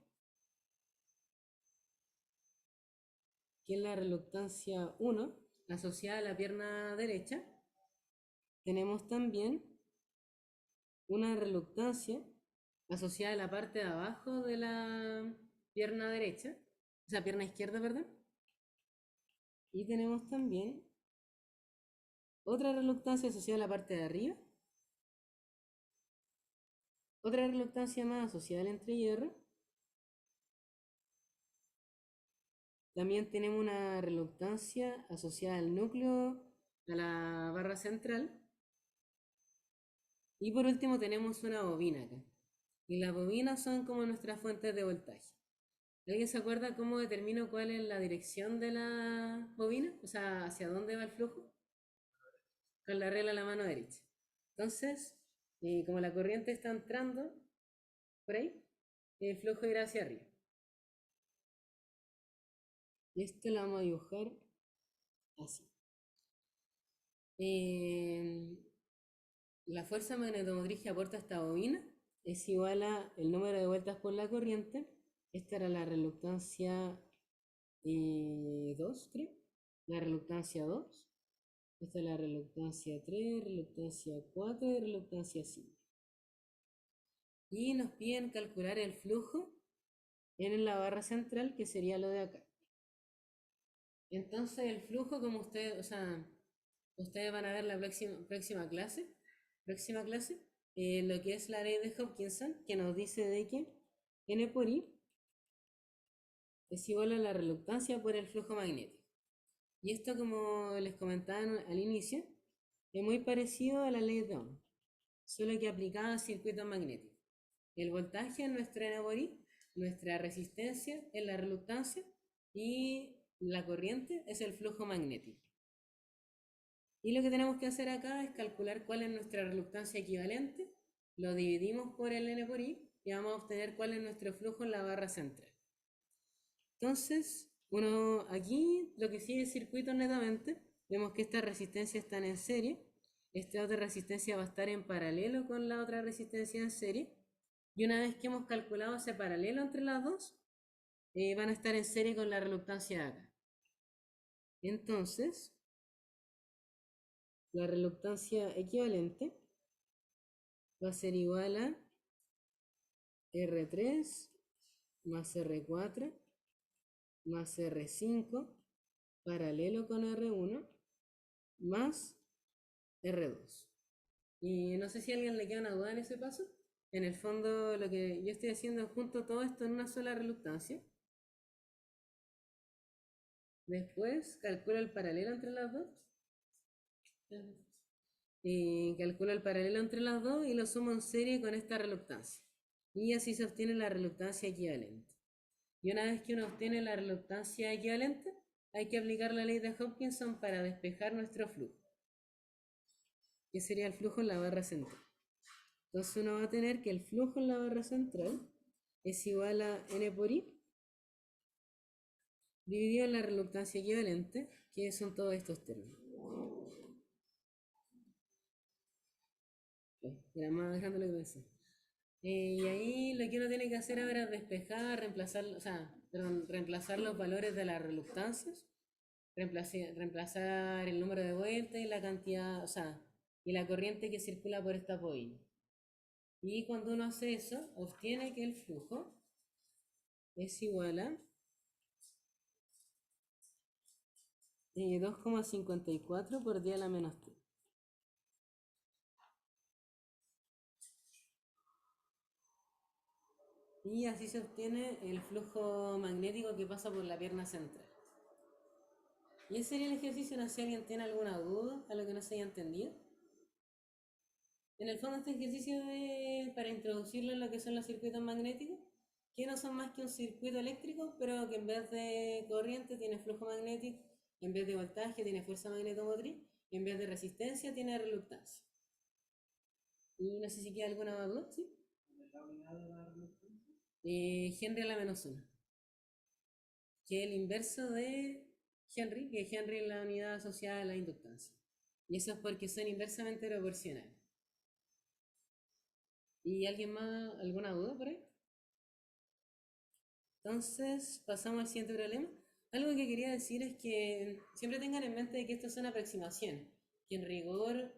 que es la reluctancia 1, asociada a la pierna derecha. Tenemos también una reluctancia asociada a la parte de abajo de la pierna derecha, o sea, pierna izquierda, perdón. Y tenemos también otra reluctancia asociada a la parte de arriba, otra reluctancia más asociada al entrehierro. También tenemos una reluctancia asociada al núcleo, a la barra central. Y por último tenemos una bobina acá. Y las bobinas son como nuestras fuentes de voltaje. ¿Alguien se acuerda cómo determino cuál es la dirección de la bobina? O sea, hacia dónde va el flujo. Con la regla a la mano derecha. Entonces, como la corriente está entrando por ahí, el flujo irá hacia arriba. Y esto lo vamos a dibujar así. La fuerza magnetomotriz que aporta esta bobina es igual a el número de vueltas por la corriente. Esta era la reluctancia 2, creo. La reluctancia 2. Esta es la reluctancia 3, reluctancia 4 y reluctancia 5. Y nos piden calcular el flujo en la barra central, que sería lo de acá. Entonces el flujo, como ustedes, o sea, ustedes van a ver la próxima clase, lo que es la ley de Hopkinson, que nos dice de que N por I es igual a la reluctancia por el flujo magnético. Y esto, como les comentaba al inicio, es muy parecido a la ley de Ohm, solo que aplicada a circuitos magnéticos. El voltaje es nuestro N por I, nuestra resistencia es la reluctancia y la corriente es el flujo magnético. Y lo que tenemos que hacer acá es calcular cuál es nuestra reluctancia equivalente, lo dividimos por el N por I y vamos a obtener cuál es nuestro flujo en la barra central. Entonces, uno aquí lo que sigue es circuito netamente, vemos que estas resistencias están en serie, esta otra resistencia va a estar en paralelo con la otra resistencia en serie, y una vez que hemos calculado ese paralelo entre las dos, van a estar en serie con la reluctancia de acá. Entonces, la reluctancia equivalente va a ser igual a R3 más R4 más R5 paralelo con R1 más R2. Y no sé si a alguien le queda una duda en ese paso. En el fondo, lo que yo estoy haciendo es junto todo esto en una sola reluctancia. Después calculo el paralelo entre las dos. Y calculo el paralelo entre las dos y lo sumo en serie con esta reluctancia. Y así se obtiene la reluctancia equivalente. Y una vez que uno obtiene la reluctancia equivalente, hay que aplicar la ley de Hopkinson para despejar nuestro flujo, que sería el flujo en la barra central. Entonces uno va a tener que el flujo en la barra central es igual a N por I dividido en la reluctancia equivalente, que son todos estos términos. Era más grande lo que pensé. Y ahí lo que uno tiene que hacer ahora es despejar, reemplazar los valores de las reluctancias, reemplazar el número de vueltas y la cantidad, y la corriente que circula por esta bobina. Y cuando uno hace eso, obtiene que el flujo es igual a 2,54 por 10 a la menos 3. Y así se obtiene el flujo magnético que pasa por la pierna central. Y ese sería el ejercicio, no sé si alguien tiene alguna duda a lo que no se haya entendido. En el fondo este ejercicio es para introducirlo en lo que son los circuitos magnéticos, que no son más que un circuito eléctrico, pero que en vez de corriente tiene flujo magnético, en vez de voltaje tiene fuerza magnetomotriz, y en vez de resistencia tiene reluctancia. Y no sé si queda alguna duda, ¿sí? Henry a la menos 1, que es el inverso de Henry, que Henry es la unidad asociada a la inductancia. Y eso es porque son inversamente proporcionales. ¿Y alguien más, alguna duda por ahí? Entonces, pasamos al siguiente problema. Algo que quería decir es que siempre tengan en mente que esto es una aproximación, que en rigor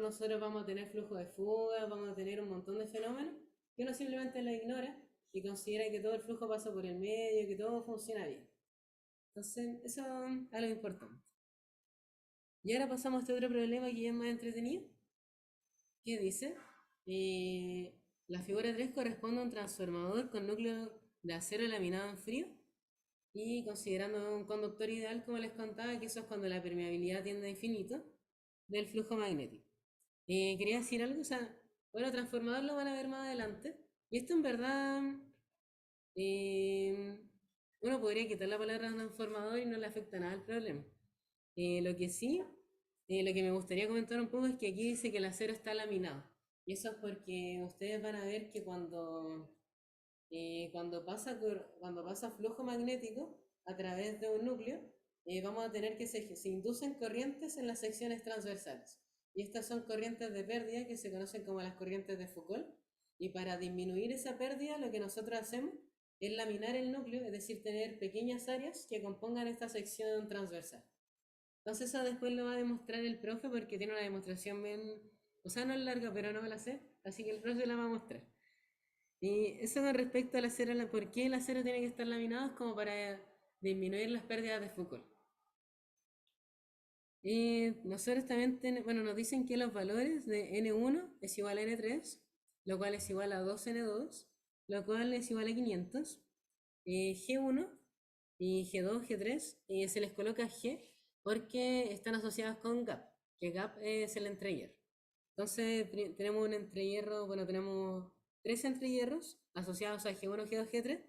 nosotros vamos a tener flujo de fuga, vamos a tener un montón de fenómenos, que uno simplemente lo ignora y considera que todo el flujo pasa por el medio, que todo funciona bien. Entonces, eso es algo importante. Y ahora pasamos a este otro problema que es más entretenido, que dice, la figura 3 corresponde a un transformador con núcleo de acero laminado en frío y considerando un conductor ideal, como les contaba, que eso es cuando la permeabilidad tiende a infinito del flujo magnético. Quería decir algo, bueno, transformador lo van a ver más adelante, y esto en verdad, uno podría quitar la palabra transformador y no le afecta nada al problema. Lo que sí, lo que me gustaría comentar un poco es que aquí dice que el acero está laminado. Y eso es porque ustedes van a ver que cuando cuando pasa flujo magnético a través de un núcleo, vamos a tener que se inducen corrientes en las secciones transversales. Y estas son corrientes de pérdida que se conocen como las corrientes de Foucault. Y para disminuir esa pérdida, lo que nosotros hacemos es laminar el núcleo, es decir, tener pequeñas áreas que compongan esta sección transversal. Entonces eso después lo va a demostrar el profe porque tiene una demostración bien, o sea, no es larga, pero no me la sé, así que el profe la va a mostrar. Y eso con respecto al acero, ¿por qué el acero tiene que estar laminado? Es como para disminuir las pérdidas de Foucault. Y nosotros también bueno, nos dicen que los valores de N1 es igual a N3, lo cual es igual a 2N2, lo cual es igual a 500. G1 y G2, G3, se les coloca G porque están asociados con gap, que gap es el entrehierro. Entonces tenemos un entrehierro, bueno, tenemos tres entrehierros asociados a G1, G2, G3.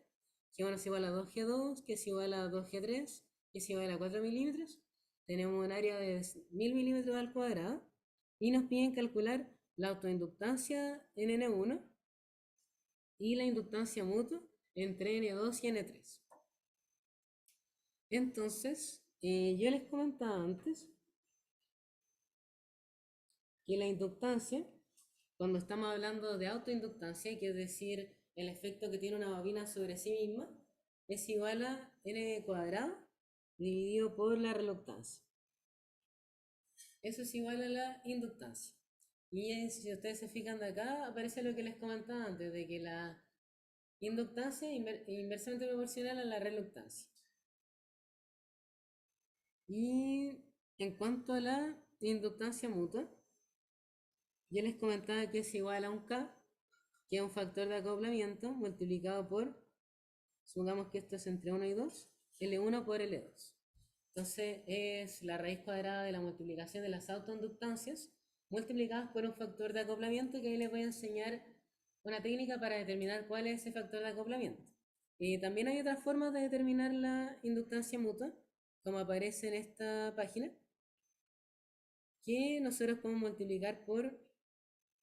G1 es igual a 2G2, que es igual a 2G3, que es igual a 4 milímetros. Tenemos un área de 1000 milímetros al cuadrado y nos piden calcular la autoinductancia en N1 y la inductancia mutua entre N2 y N3. Entonces, yo les comentaba antes que la inductancia, cuando estamos hablando de autoinductancia, que es decir, el efecto que tiene una bobina sobre sí misma, es igual a N cuadrado dividido por la reluctancia. Eso es igual a la inductancia. Y si ustedes se fijan de acá, aparece lo que les comentaba antes, de que la inductancia es inversamente proporcional a la reluctancia. Y en cuanto a la inductancia mutua, yo les comentaba que es igual a un K, que es un factor de acoplamiento multiplicado por, supongamos que esto es entre 1 y 2, L1 por L2. Entonces es la raíz cuadrada de la multiplicación de las autoinductancias multiplicadas por un factor de acoplamiento, que ahí les voy a enseñar una técnica para determinar cuál es ese factor de acoplamiento. También hay otras formas de determinar la inductancia mutua, como aparece en esta página, que nosotros podemos multiplicar por,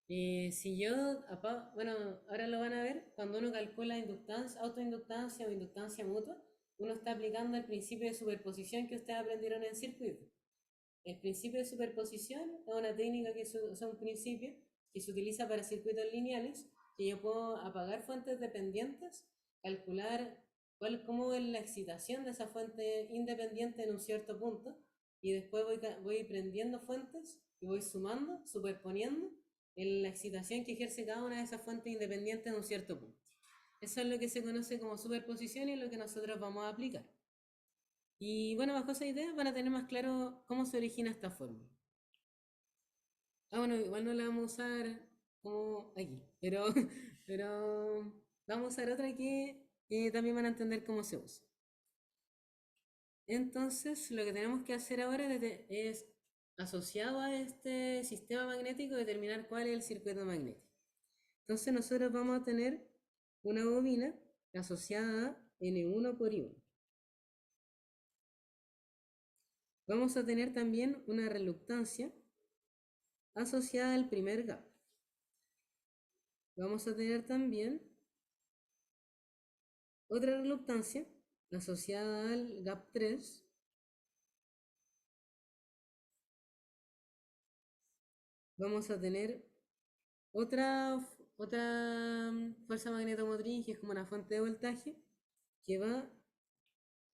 si yo, bueno, ahora lo van a ver, cuando uno calcula inductancia, autoinductancia o inductancia mutua, uno está aplicando el principio de superposición que ustedes aprendieron en circuito. El principio de superposición es una técnica que es un principio que se utiliza para circuitos lineales, que yo puedo apagar fuentes dependientes, calcular cómo es la excitación de esa fuente independiente en un cierto punto, y después voy prendiendo fuentes y voy sumando, superponiendo en la excitación que ejerce cada una de esas fuentes independientes en un cierto punto. Eso es lo que se conoce como superposición y es lo que nosotros vamos a aplicar. Y bueno, bajo esa idea van a tener más claro cómo se origina esta fórmula. Bueno, igual no la vamos a usar como aquí, pero, pero vamos a usar otra que también van a entender cómo se usa. Entonces, lo que tenemos que hacer ahora es, asociado a este sistema magnético, determinar cuál es el circuito magnético. Entonces, nosotros vamos a tener una bobina asociada a N1 por I1. Vamos a tener también una reluctancia asociada al primer gap. Vamos a tener también otra reluctancia asociada al gap 3. Vamos a tener otra fuerza magnetomotriz, que es como una fuente de voltaje, que va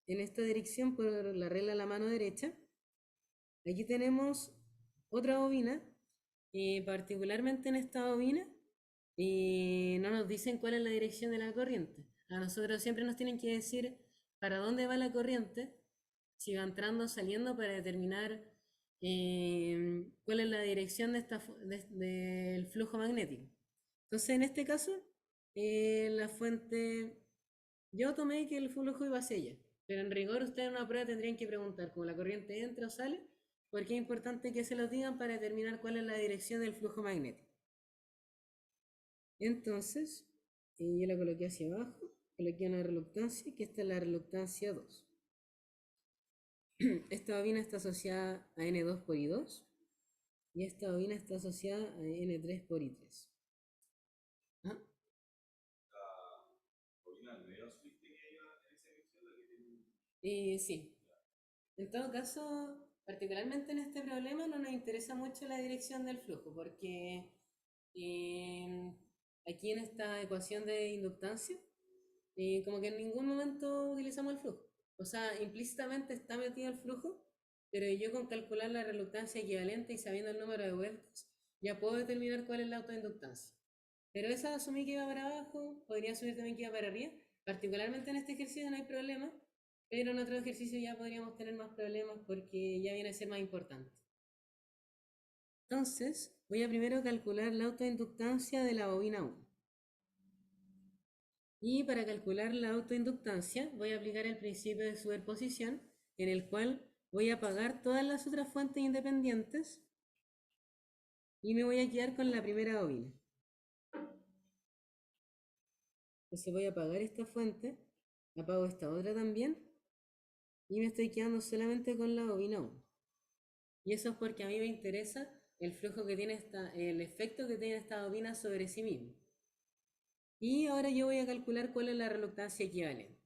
en esta dirección por la regla a la mano derecha. Aquí tenemos otra bobina, particularmente en esta bobina, no nos dicen cuál es la dirección de la corriente. A nosotros siempre nos tienen que decir para dónde va la corriente, si va entrando o saliendo, para determinar cuál es la dirección del flujo magnético. Entonces, en este caso, la fuente, yo tomé que el flujo iba hacia ella, pero en rigor ustedes en una prueba tendrían que preguntar cómo la corriente entra o sale, porque es importante que se los digan para determinar cuál es la dirección del flujo magnético. Entonces, yo la coloqué hacia abajo, coloqué una reluctancia, que esta es la reluctancia 2. Esta bobina está asociada a N2 por I2 y esta bobina está asociada a N3 por I3. ¿Ah? Sí. En todo caso, particularmente en este problema no nos interesa mucho la dirección del flujo, porque eh, aquí en esta ecuación de inductancia, como que en ningún momento utilizamos el flujo. O sea, implícitamente está metido el flujo, pero yo con calcular la reluctancia equivalente y sabiendo el número de vueltas, ya puedo determinar cuál es la autoinductancia. Pero esa asumí que iba para abajo, podría asumir también que iba para arriba. Particularmente en este ejercicio no hay problema, pero en otro ejercicio ya podríamos tener más problemas porque ya viene a ser más importante. Entonces, voy a primero calcular la autoinductancia de la bobina 1. Y para calcular la autoinductancia voy a aplicar el principio de superposición, en el cual voy a apagar todas las otras fuentes independientes y me voy a quedar con la primera bobina. Entonces voy a apagar esta fuente, apago esta otra también y me estoy quedando solamente con la bobina 1. Y eso es porque a mí me interesa el flujo que tiene el efecto que tiene esta bobina sobre sí mismo. Y ahora yo voy a calcular cuál es la reluctancia equivalente.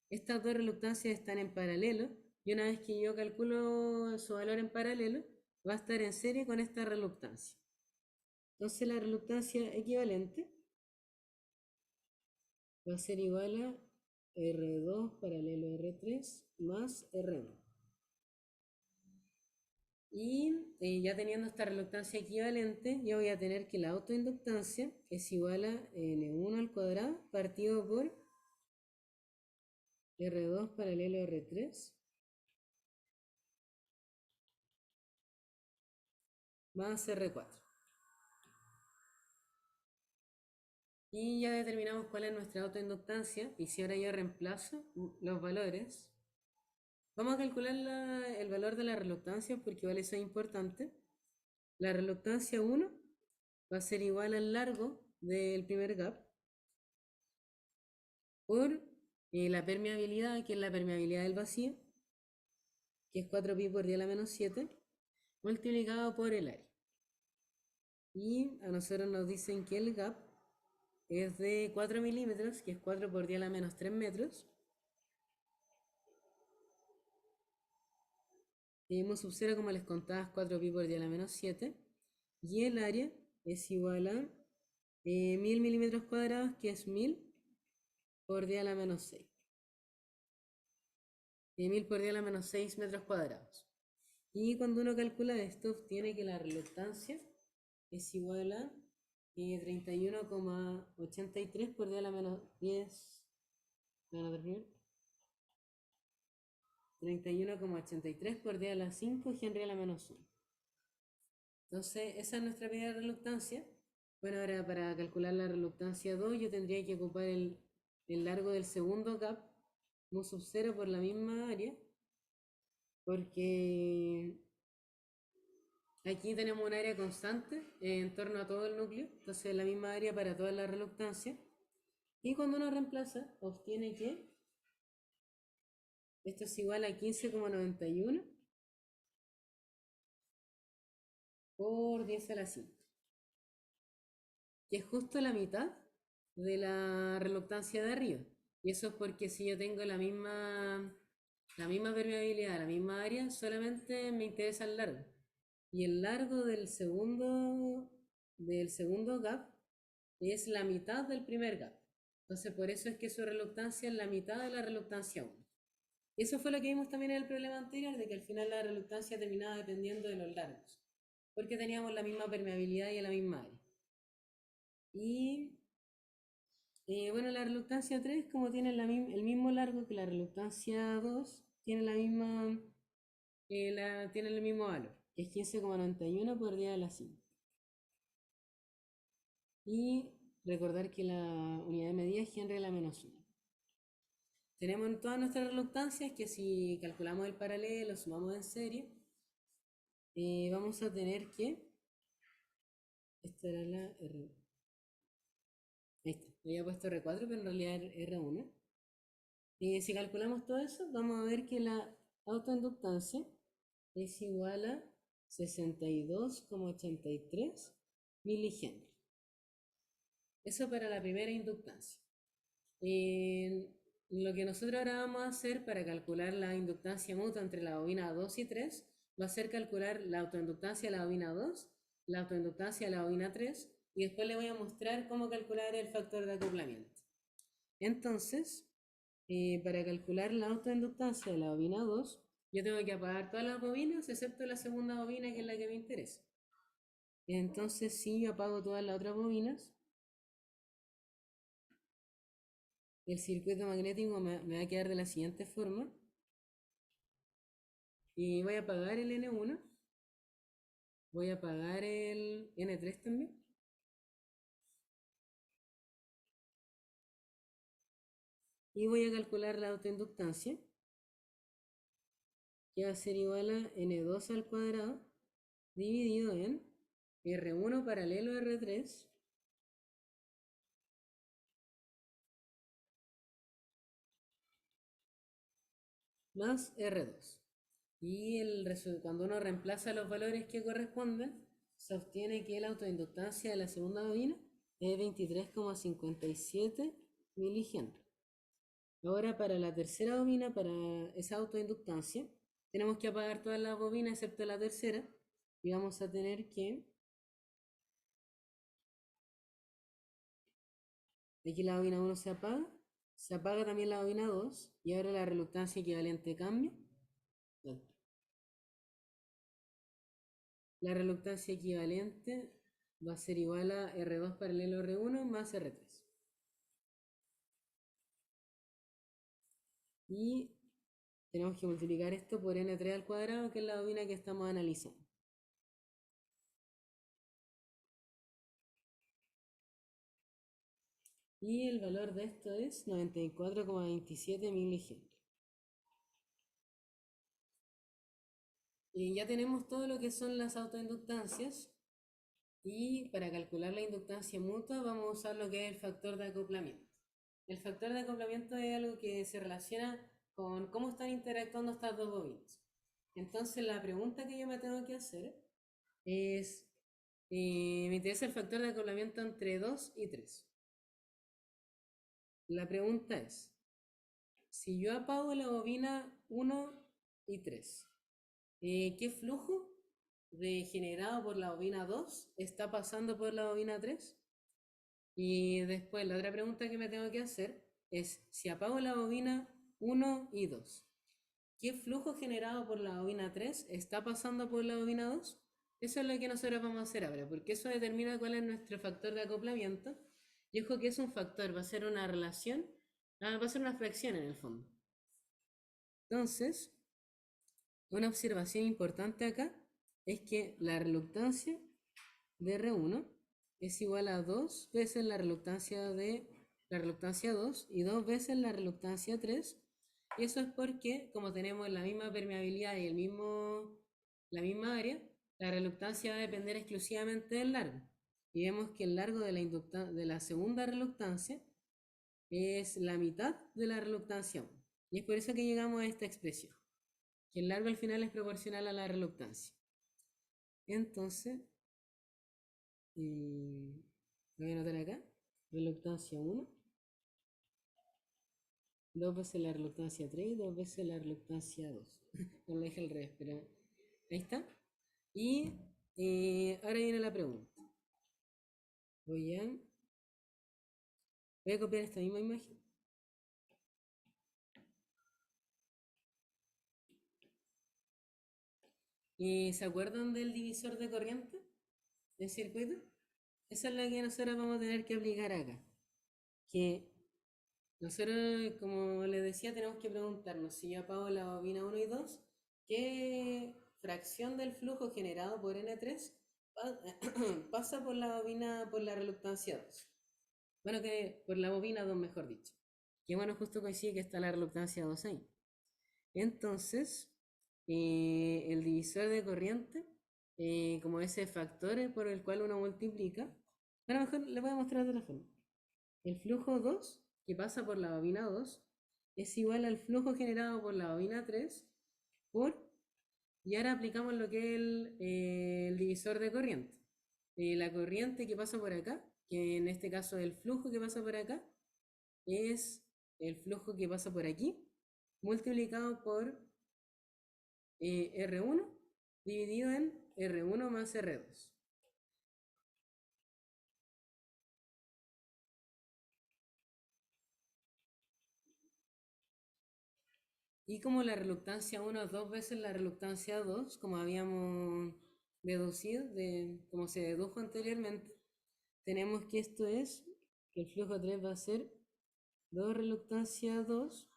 Estas dos reluctancias están en paralelo y una vez que yo calculo su valor en paralelo, va a estar en serie con esta reluctancia. Entonces la reluctancia equivalente va a ser igual a R2 paralelo a R3 más R1. Y ya teniendo esta reluctancia equivalente, yo voy a tener que la autoinductancia es igual a N1 al cuadrado partido por R2 paralelo a R3 más R4. Y ya determinamos cuál es nuestra autoinductancia. Y si ahora yo reemplazo los valores, vamos a calcular el valor de la reluctancia porque igual eso es importante. La reluctancia 1 va a ser igual al largo del primer gap por la permeabilidad, que es la permeabilidad del vacío, que es 4pi por 10 a la menos 7, multiplicado por el área. Y a nosotros nos dicen que el gap es de 4 milímetros, que es 4 por 10 a la menos 3 metros. Tenemos sub 0, como les contaba, 4pi por 10 a la menos 7. Y el área es igual a 1000 milímetros cuadrados, que es 1000 por 10 a la menos 6. 1000 por 10 a la menos 6 metros cuadrados. Y cuando uno calcula esto, obtiene que la reluctancia es igual a 31,83 por 10 a la menos 10. 31,83 por 10 a la 5 Henry a la menos 1. Entonces, esa es nuestra primera reluctancia. Bueno, ahora para calcular la reluctancia 2, yo tendría que ocupar el largo del segundo gap, mu sub 0 por la misma área, porque aquí tenemos un área constante en torno a todo el núcleo, entonces la misma área para toda la reluctancia. Y cuando uno reemplaza, obtiene que esto es igual a 15,91 por 10 a la 5, que es justo la mitad de la reluctancia de arriba. Y eso es porque si yo tengo la misma permeabilidad, la misma área, solamente me interesa el largo. Y el largo del segundo gap es la mitad del primer gap. Entonces por eso es que su reluctancia es la mitad de la reluctancia 1. Y eso fue lo que vimos también en el problema anterior, de que al final la reluctancia terminaba dependiendo de los largos, porque teníamos la misma permeabilidad y la misma área. Y bueno, la reluctancia 3, como tiene el mismo largo que la reluctancia 2, tiene tiene el mismo valor, que es 15,91 por 10 a la 5. Y recordar que la unidad de medida es Henry a la menos 1. Tenemos en todas nuestras reluctancias que si calculamos el paralelo, sumamos en serie, vamos a tener que... Esta era la R1. Ahí está, había puesto R4, pero en realidad es R1. Si calculamos todo eso, vamos a ver que la autoinductancia es igual a 62,83 milihenry. Eso para la primera inductancia. lo que nosotros ahora vamos a hacer para calcular la inductancia mutua entre la bobina 2 y 3 va a ser calcular la autoinductancia de la bobina 2, la autoinductancia de la bobina 3 y después le voy a mostrar cómo calcular el factor de acoplamiento. Entonces, para calcular la autoinductancia de la bobina 2, yo tengo que apagar todas las bobinas excepto la segunda bobina que es la que me interesa. Entonces, si yo apago todas las otras bobinas, el circuito magnético me va a quedar de la siguiente forma. Y voy a apagar el N1, voy a apagar el N3 también. Y voy a calcular la autoinductancia, que va a ser igual a N2 al cuadrado dividido en R1 paralelo a R3 más R2. Y cuando uno reemplaza los valores que corresponden, se obtiene que la autoinductancia de la segunda bobina es 23,57 milihenry. Ahora para la tercera bobina, para esa autoinductancia, tenemos que apagar todas las bobinas excepto la tercera y vamos a tener que, aquí la bobina 1 se apaga también la bobina 2 y ahora la reluctancia equivalente cambia. La reluctancia equivalente va a ser igual a R2 paralelo a R1 más R3. Y tenemos que multiplicar esto por N3 al cuadrado, que es la bobina que estamos analizando. Y el valor de esto es 94,27 milihenry. Y ya tenemos todo lo que son las autoinductancias. Y para calcular la inductancia mutua vamos a usar lo que es el factor de acoplamiento. El factor de acoplamiento es algo que se relaciona con cómo están interactuando estas dos bobinas. Entonces la pregunta que yo me tengo que hacer es, me interesa el factor de acoplamiento entre 2 y 3. La pregunta es, si yo apago la bobina 1 y 3, ¿qué flujo generado por la bobina 2 está pasando por la bobina 3? Y después la otra pregunta que me tengo que hacer es, si apago la bobina 1 y 2, ¿qué flujo generado por la bobina 3 está pasando por la bobina 2? Eso es lo que nosotros vamos a hacer ahora, porque eso determina cuál es nuestro factor de acoplamiento. Y ojo que es un factor, va a ser una relación, va a ser una fracción en el fondo. Entonces, una observación importante acá es que la reluctancia de R1 es igual a 2 veces la reluctancia 2 y 2 veces la reluctancia 3. Y eso es porque, como tenemos la misma permeabilidad y la misma área, la reluctancia va a depender exclusivamente del largo. Y vemos que el largo de la segunda reluctancia es la mitad de la reluctancia 1. Y es por eso que llegamos a esta expresión, que el largo al final es proporcional a la reluctancia. Entonces, lo voy a anotar acá, reluctancia 1, 2 veces la reluctancia 3 y 2 veces la reluctancia 2. No lo dije al revés, pero ahí está. Y ahora viene la pregunta. Voy a copiar esta misma imagen. ¿Se acuerdan del divisor de corriente del circuito? Esa es la que nosotros vamos a tener que aplicar acá. Que nosotros, como les decía, tenemos que preguntarnos si yo apago la bobina 1 y 2, ¿qué fracción del flujo generado por N3 pasa por la bobina, por la reluctancia 2? Bueno, que por la bobina 2, mejor dicho. Que bueno, justo coincide que está la reluctancia 2 ahí. Entonces, el divisor de corriente, como ese factor por el cual uno multiplica, a lo mejor les voy a mostrar de otra forma. El flujo 2, que pasa por la bobina 2, es igual al flujo generado por la bobina 3 y ahora aplicamos lo que es el divisor de corriente. La corriente que pasa por acá, que en este caso el flujo que pasa por acá, es el flujo que pasa por aquí, multiplicado por R1 dividido en R1 más R2. Y como la reluctancia 1 es dos veces la reluctancia 2, como habíamos deducido, como se dedujo anteriormente, tenemos que esto es, que el flujo 3 va a ser 2 reluctancia 2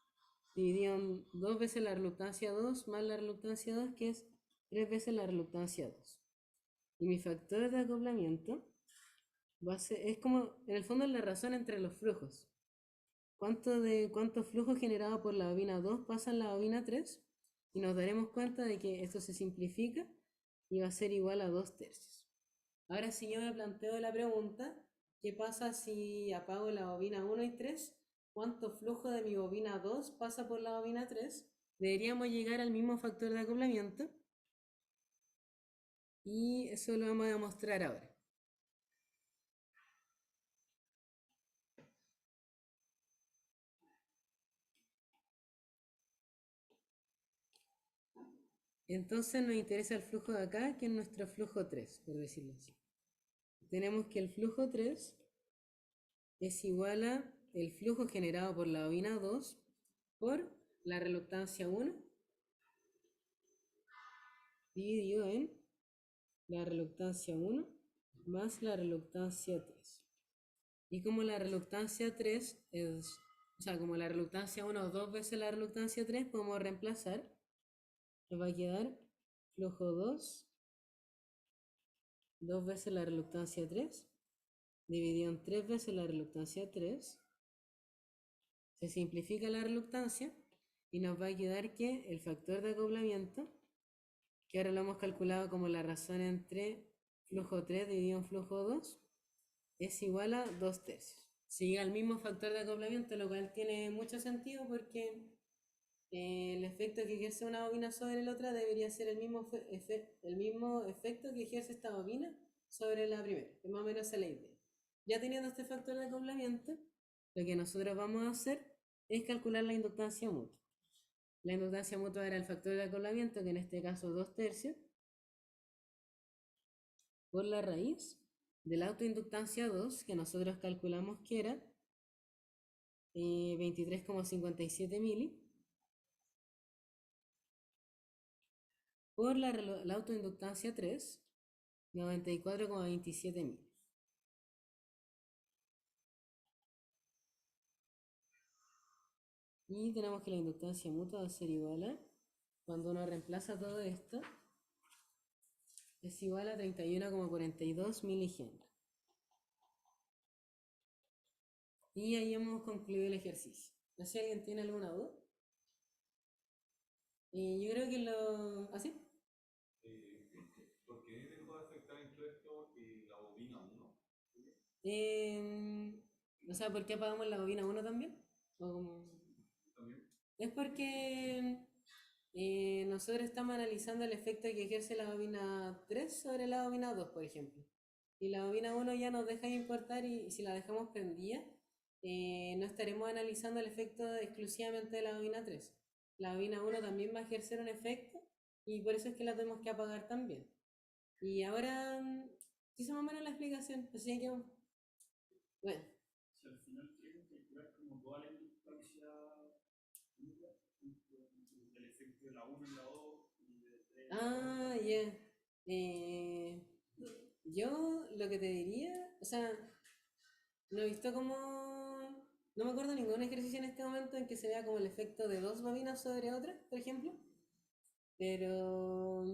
dividido en 2 veces la reluctancia 2 más la reluctancia 2, que es 3 veces la reluctancia 2. Y mi factor de acoplamiento es como, en el fondo, la razón entre los flujos. ¿Cuánto flujo generado por la bobina 2 pasa en la bobina 3? Y nos daremos cuenta de que esto se simplifica y va a ser igual a 2/3. Ahora si yo me planteo la pregunta, ¿qué pasa si apago la bobina 1 y 3? ¿Cuánto flujo de mi bobina 2 pasa por la bobina 3? Deberíamos llegar al mismo factor de acoplamiento. Y eso lo vamos a demostrar ahora. Entonces nos interesa el flujo de acá, que es nuestro flujo 3, por decirlo así. Tenemos que el flujo 3 es igual a el flujo generado por la bobina 2 por la reluctancia 1 dividido en la reluctancia 1 más la reluctancia 3. Y como la reluctancia 3 es, o sea, como la reluctancia 1 es dos veces la reluctancia 3, podemos reemplazar. Nos va a quedar flujo 2, dos veces la reluctancia 3, dividido en 3 veces la reluctancia 3. Se simplifica la reluctancia y nos va a quedar que el factor de acoplamiento, que ahora lo hemos calculado como la razón entre flujo 3 dividido en flujo 2, es igual a 2/3. Sigue el mismo factor de acoplamiento, lo cual tiene mucho sentido porque el efecto que ejerce una bobina sobre la otra debería ser el mismo efecto que ejerce esta bobina sobre la primera, que más o menos es la idea. Ya teniendo este factor de acoplamiento, lo que nosotros vamos a hacer es calcular la inductancia mutua. La inductancia mutua era el factor de acoplamiento, que en este caso 2/3, por la raíz de la autoinductancia 2, que nosotros calculamos que era 23,57 mili, por la autoinductancia 3, 94,27 mil. Y tenemos que la inductancia mutua va a ser igual a, cuando uno reemplaza todo esto, es igual a 31,42 milihenry. Y ahí hemos concluido el ejercicio. No sé si alguien tiene alguna duda. Yo creo que lo... ¿Así? ¿Por qué dejó de afectar en todo esto la bobina 1? O sea, ¿por qué apagamos la bobina 1 también? ¿También? Es porque nosotros estamos analizando el efecto que ejerce la bobina 3 sobre la bobina 2, por ejemplo. Y la bobina 1 ya nos deja de importar y si la dejamos prendida, no estaremos analizando el efecto exclusivamente de la bobina 3. La bobina 1 también va a ejercer un efecto y por eso es que la tenemos que apagar también. Y ahora hice más o menos la explicación, así que bueno. Si al final queremos calcular como toda la inductancia mutua, el efecto de la 1 en la 2 y de 3 en la 2. Ya. Yo lo que te diría, o sea, no he visto como... No me acuerdo ningún ejercicio en este momento en que se vea como el efecto de dos bobinas sobre otra, por ejemplo. Pero...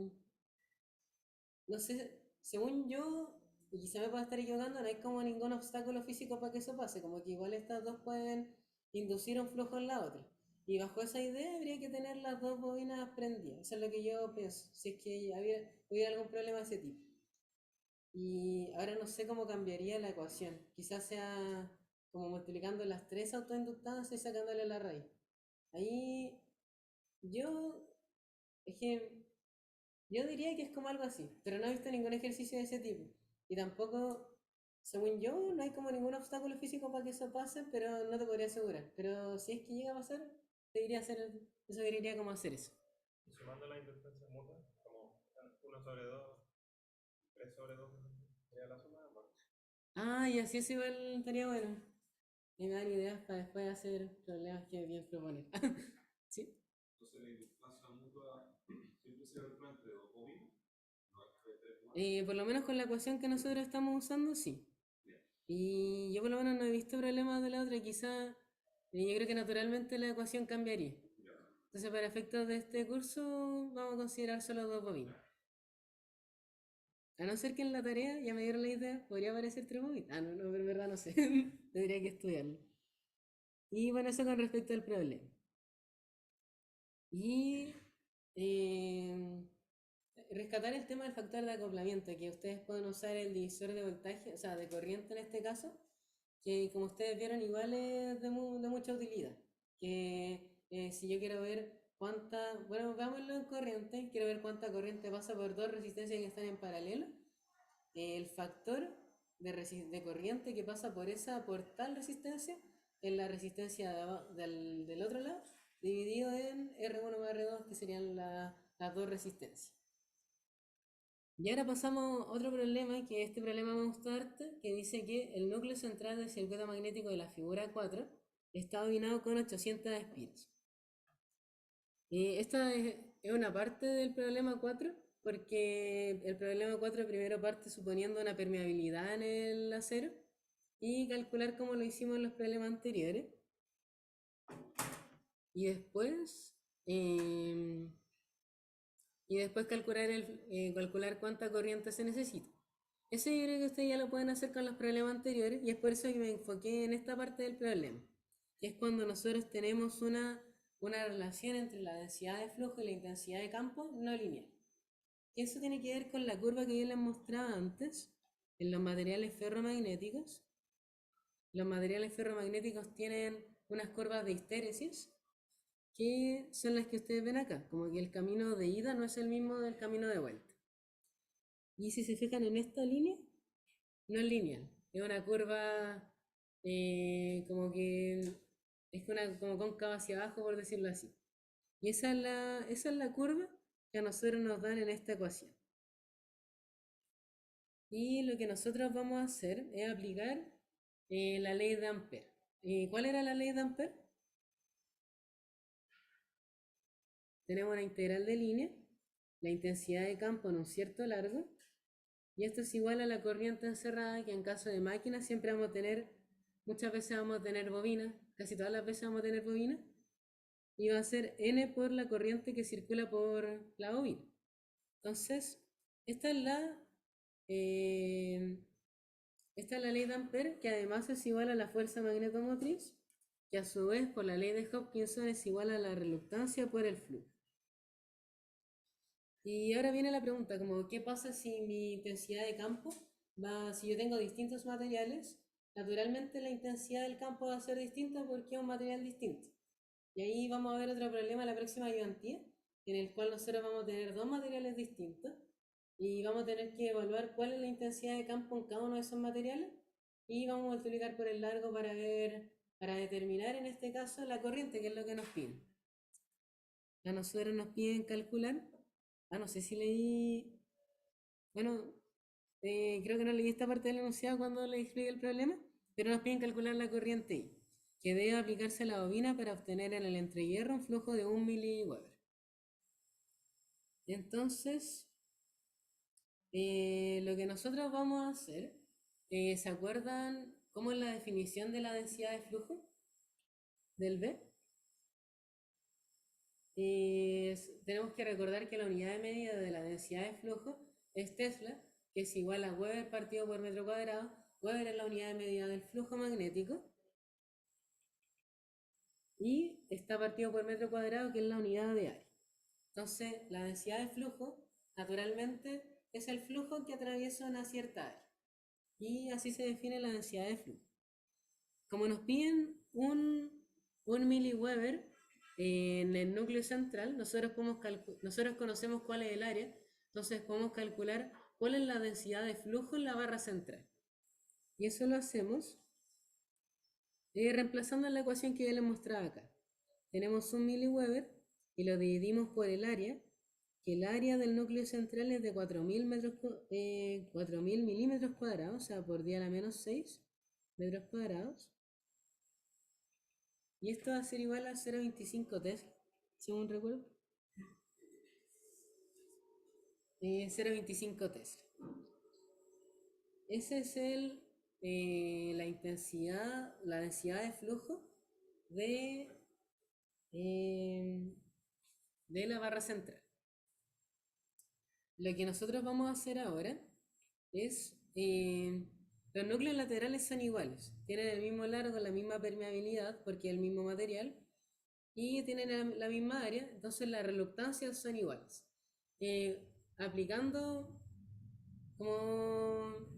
No sé, según yo, y quizá me pueda estar equivocando, no hay como ningún obstáculo físico para que eso pase, como que igual estas dos pueden inducir un flujo en la otra. Y bajo esa idea habría que tener las dos bobinas prendidas, eso es lo que yo pienso, si es que hubiera algún problema de ese tipo. Y ahora no sé cómo cambiaría la ecuación, quizás sea como multiplicando las tres autoinductancias y sacándole la raíz. Ahí yo, es que yo diría que es como algo así, pero no he visto ningún ejercicio de ese tipo. Y tampoco Según yo, no hay como ningún obstáculo físico para que eso pase, pero no te podría asegurar. Pero si es que llega a pasar, te diría hacer, te sugeriría cómo hacer eso. Y sumando la inductancia mutua, como 1/2, 3/2, sería la suma, bueno. Ah, y así es igual estaría bueno. Y me dan ideas para después hacer problemas que bien proponer. ¿Sí? Entonces la inductancia mutua siempre se calcula entre dos bobinas, no es que tres más. Por lo menos con la ecuación que nosotros estamos usando, sí. Bien. Y yo por lo menos no he visto problemas de la otra, quizá yo creo que naturalmente la ecuación cambiaría. Ya. Entonces para efectos de este curso vamos a considerar solo dos bobinas. A no ser que en la tarea, ya me dieron la idea, podría aparecer tres bobinas. Ah, no, no, pero en verdad no sé. Tendría que estudiarlo. Y bueno, eso con respecto al problema. Y eh, rescatar el tema del factor de acoplamiento, que ustedes pueden usar el divisor de voltaje, o sea, de corriente en este caso, que como ustedes vieron igual es de mucha utilidad. Que si yo quiero ver cuánta, bueno, veámoslo en corriente, quiero ver cuánta corriente pasa por dos resistencias que están en paralelo, el factor de corriente que pasa por tal resistencia es la resistencia del otro lado, dividido en R1 más R2, que serían las dos resistencias. Y ahora pasamos a otro problema, que este problema me gustó harto, que dice que el núcleo central del circuito magnético de la figura 4 está dominado con 800 espiras. Esta es una parte del problema 4, porque el problema 4 primero parte suponiendo una permeabilidad en el acero y calcular como lo hicimos en los problemas anteriores. Y después, eh, calcular cuánta corriente se necesita. Eso yo creo que ustedes ya lo pueden hacer con los problemas anteriores y es por eso que me enfoqué en esta parte del problema, que es cuando nosotros tenemos una relación entre la densidad de flujo y la intensidad de campo no lineal. Y eso tiene que ver con la curva que yo les mostraba antes en los materiales ferromagnéticos. Los materiales ferromagnéticos tienen unas curvas de histéresis que son las que ustedes ven acá, como que el camino de ida no es el mismo del camino de vuelta. Y si se fijan en esta línea, no es lineal, es una curva como que es una como cóncava hacia abajo, por decirlo así. Y esa es la curva que a nosotros nos dan en esta ecuación. Y lo que nosotros vamos a hacer es aplicar la ley de Ampère. ¿Cuál era la ley de Ampère? Tenemos una integral de línea, la intensidad de campo en un cierto largo, y esto es igual a la corriente encerrada, que en caso de máquina siempre vamos a tener, muchas veces vamos a tener bobina, casi todas las veces vamos a tener bobina, y va a ser n por la corriente que circula por la bobina. Entonces, esta es la ley de Ampère, que además es igual a la fuerza magnetomotriz, que a su vez por la ley de Hopkinson es igual a la reluctancia por el flujo. Y ahora viene la pregunta, como ¿qué pasa si mi intensidad de campo si yo tengo distintos materiales? Naturalmente la intensidad del campo va a ser distinta porque es un material distinto. Y ahí vamos a ver otro problema la próxima ayudantía, en el cual nosotros vamos a tener dos materiales distintos y vamos a tener que evaluar cuál es la intensidad de campo en cada uno de esos materiales y vamos a multiplicar por el largo para determinar en este caso la corriente, que es lo que nos piden. A nosotros nos piden calcular, no sé si leí, bueno, creo que no leí esta parte del enunciado cuando le expliqué el problema, pero nos piden calcular la corriente I, que debe aplicarse a la bobina para obtener en el entrehierro un flujo de 1 mW. Entonces, lo que nosotros vamos a hacer, ¿se acuerdan cómo es la definición de la densidad de flujo del B? Tenemos que recordar que la unidad de medida de la densidad de flujo es Tesla, que es igual a Weber partido por metro cuadrado. Weber es la unidad de medida del flujo magnético y está partido por metro cuadrado, que es la unidad de área. Entonces, la densidad de flujo, naturalmente, es el flujo que atraviesa una cierta área. Y así se define la densidad de flujo. Como nos piden un milliweber en el núcleo central, nosotros conocemos cuál es el área, entonces podemos calcular cuál es la densidad de flujo en la barra central. Y eso lo hacemos reemplazando la ecuación que yo les mostraba acá. Tenemos un miliweber y lo dividimos por el área, que el área del núcleo central es de 4.000 milímetros cuadrados, o sea, por 10 a la menos 6 metros cuadrados. Y esto va a ser igual a 0,25 Tesla, según recuerdo. 0,25 Tesla. Esa es la intensidad, la densidad de flujo de, eh, de la barra central. Lo que nosotros vamos a hacer ahora es, los núcleos laterales son iguales, tienen el mismo largo, la misma permeabilidad, porque es el mismo material, y tienen la misma área, entonces las reluctancias son iguales. Aplicando, como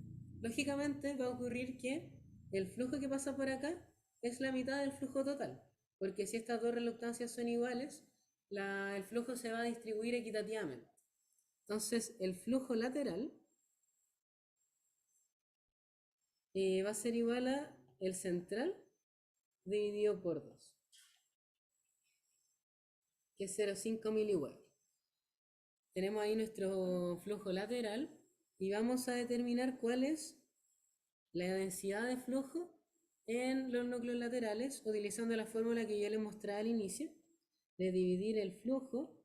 lógicamente va a ocurrir que el flujo que pasa por acá es la mitad del flujo total, porque si estas dos reluctancias son iguales, el flujo se va a distribuir equitativamente. Entonces el flujo lateral va a ser igual a el central dividido por 2, que es 0,5 miliweb. Tenemos ahí nuestro flujo lateral y vamos a determinar cuál es la densidad de flujo en los núcleos laterales utilizando la fórmula que yo les mostré al inicio de dividir el flujo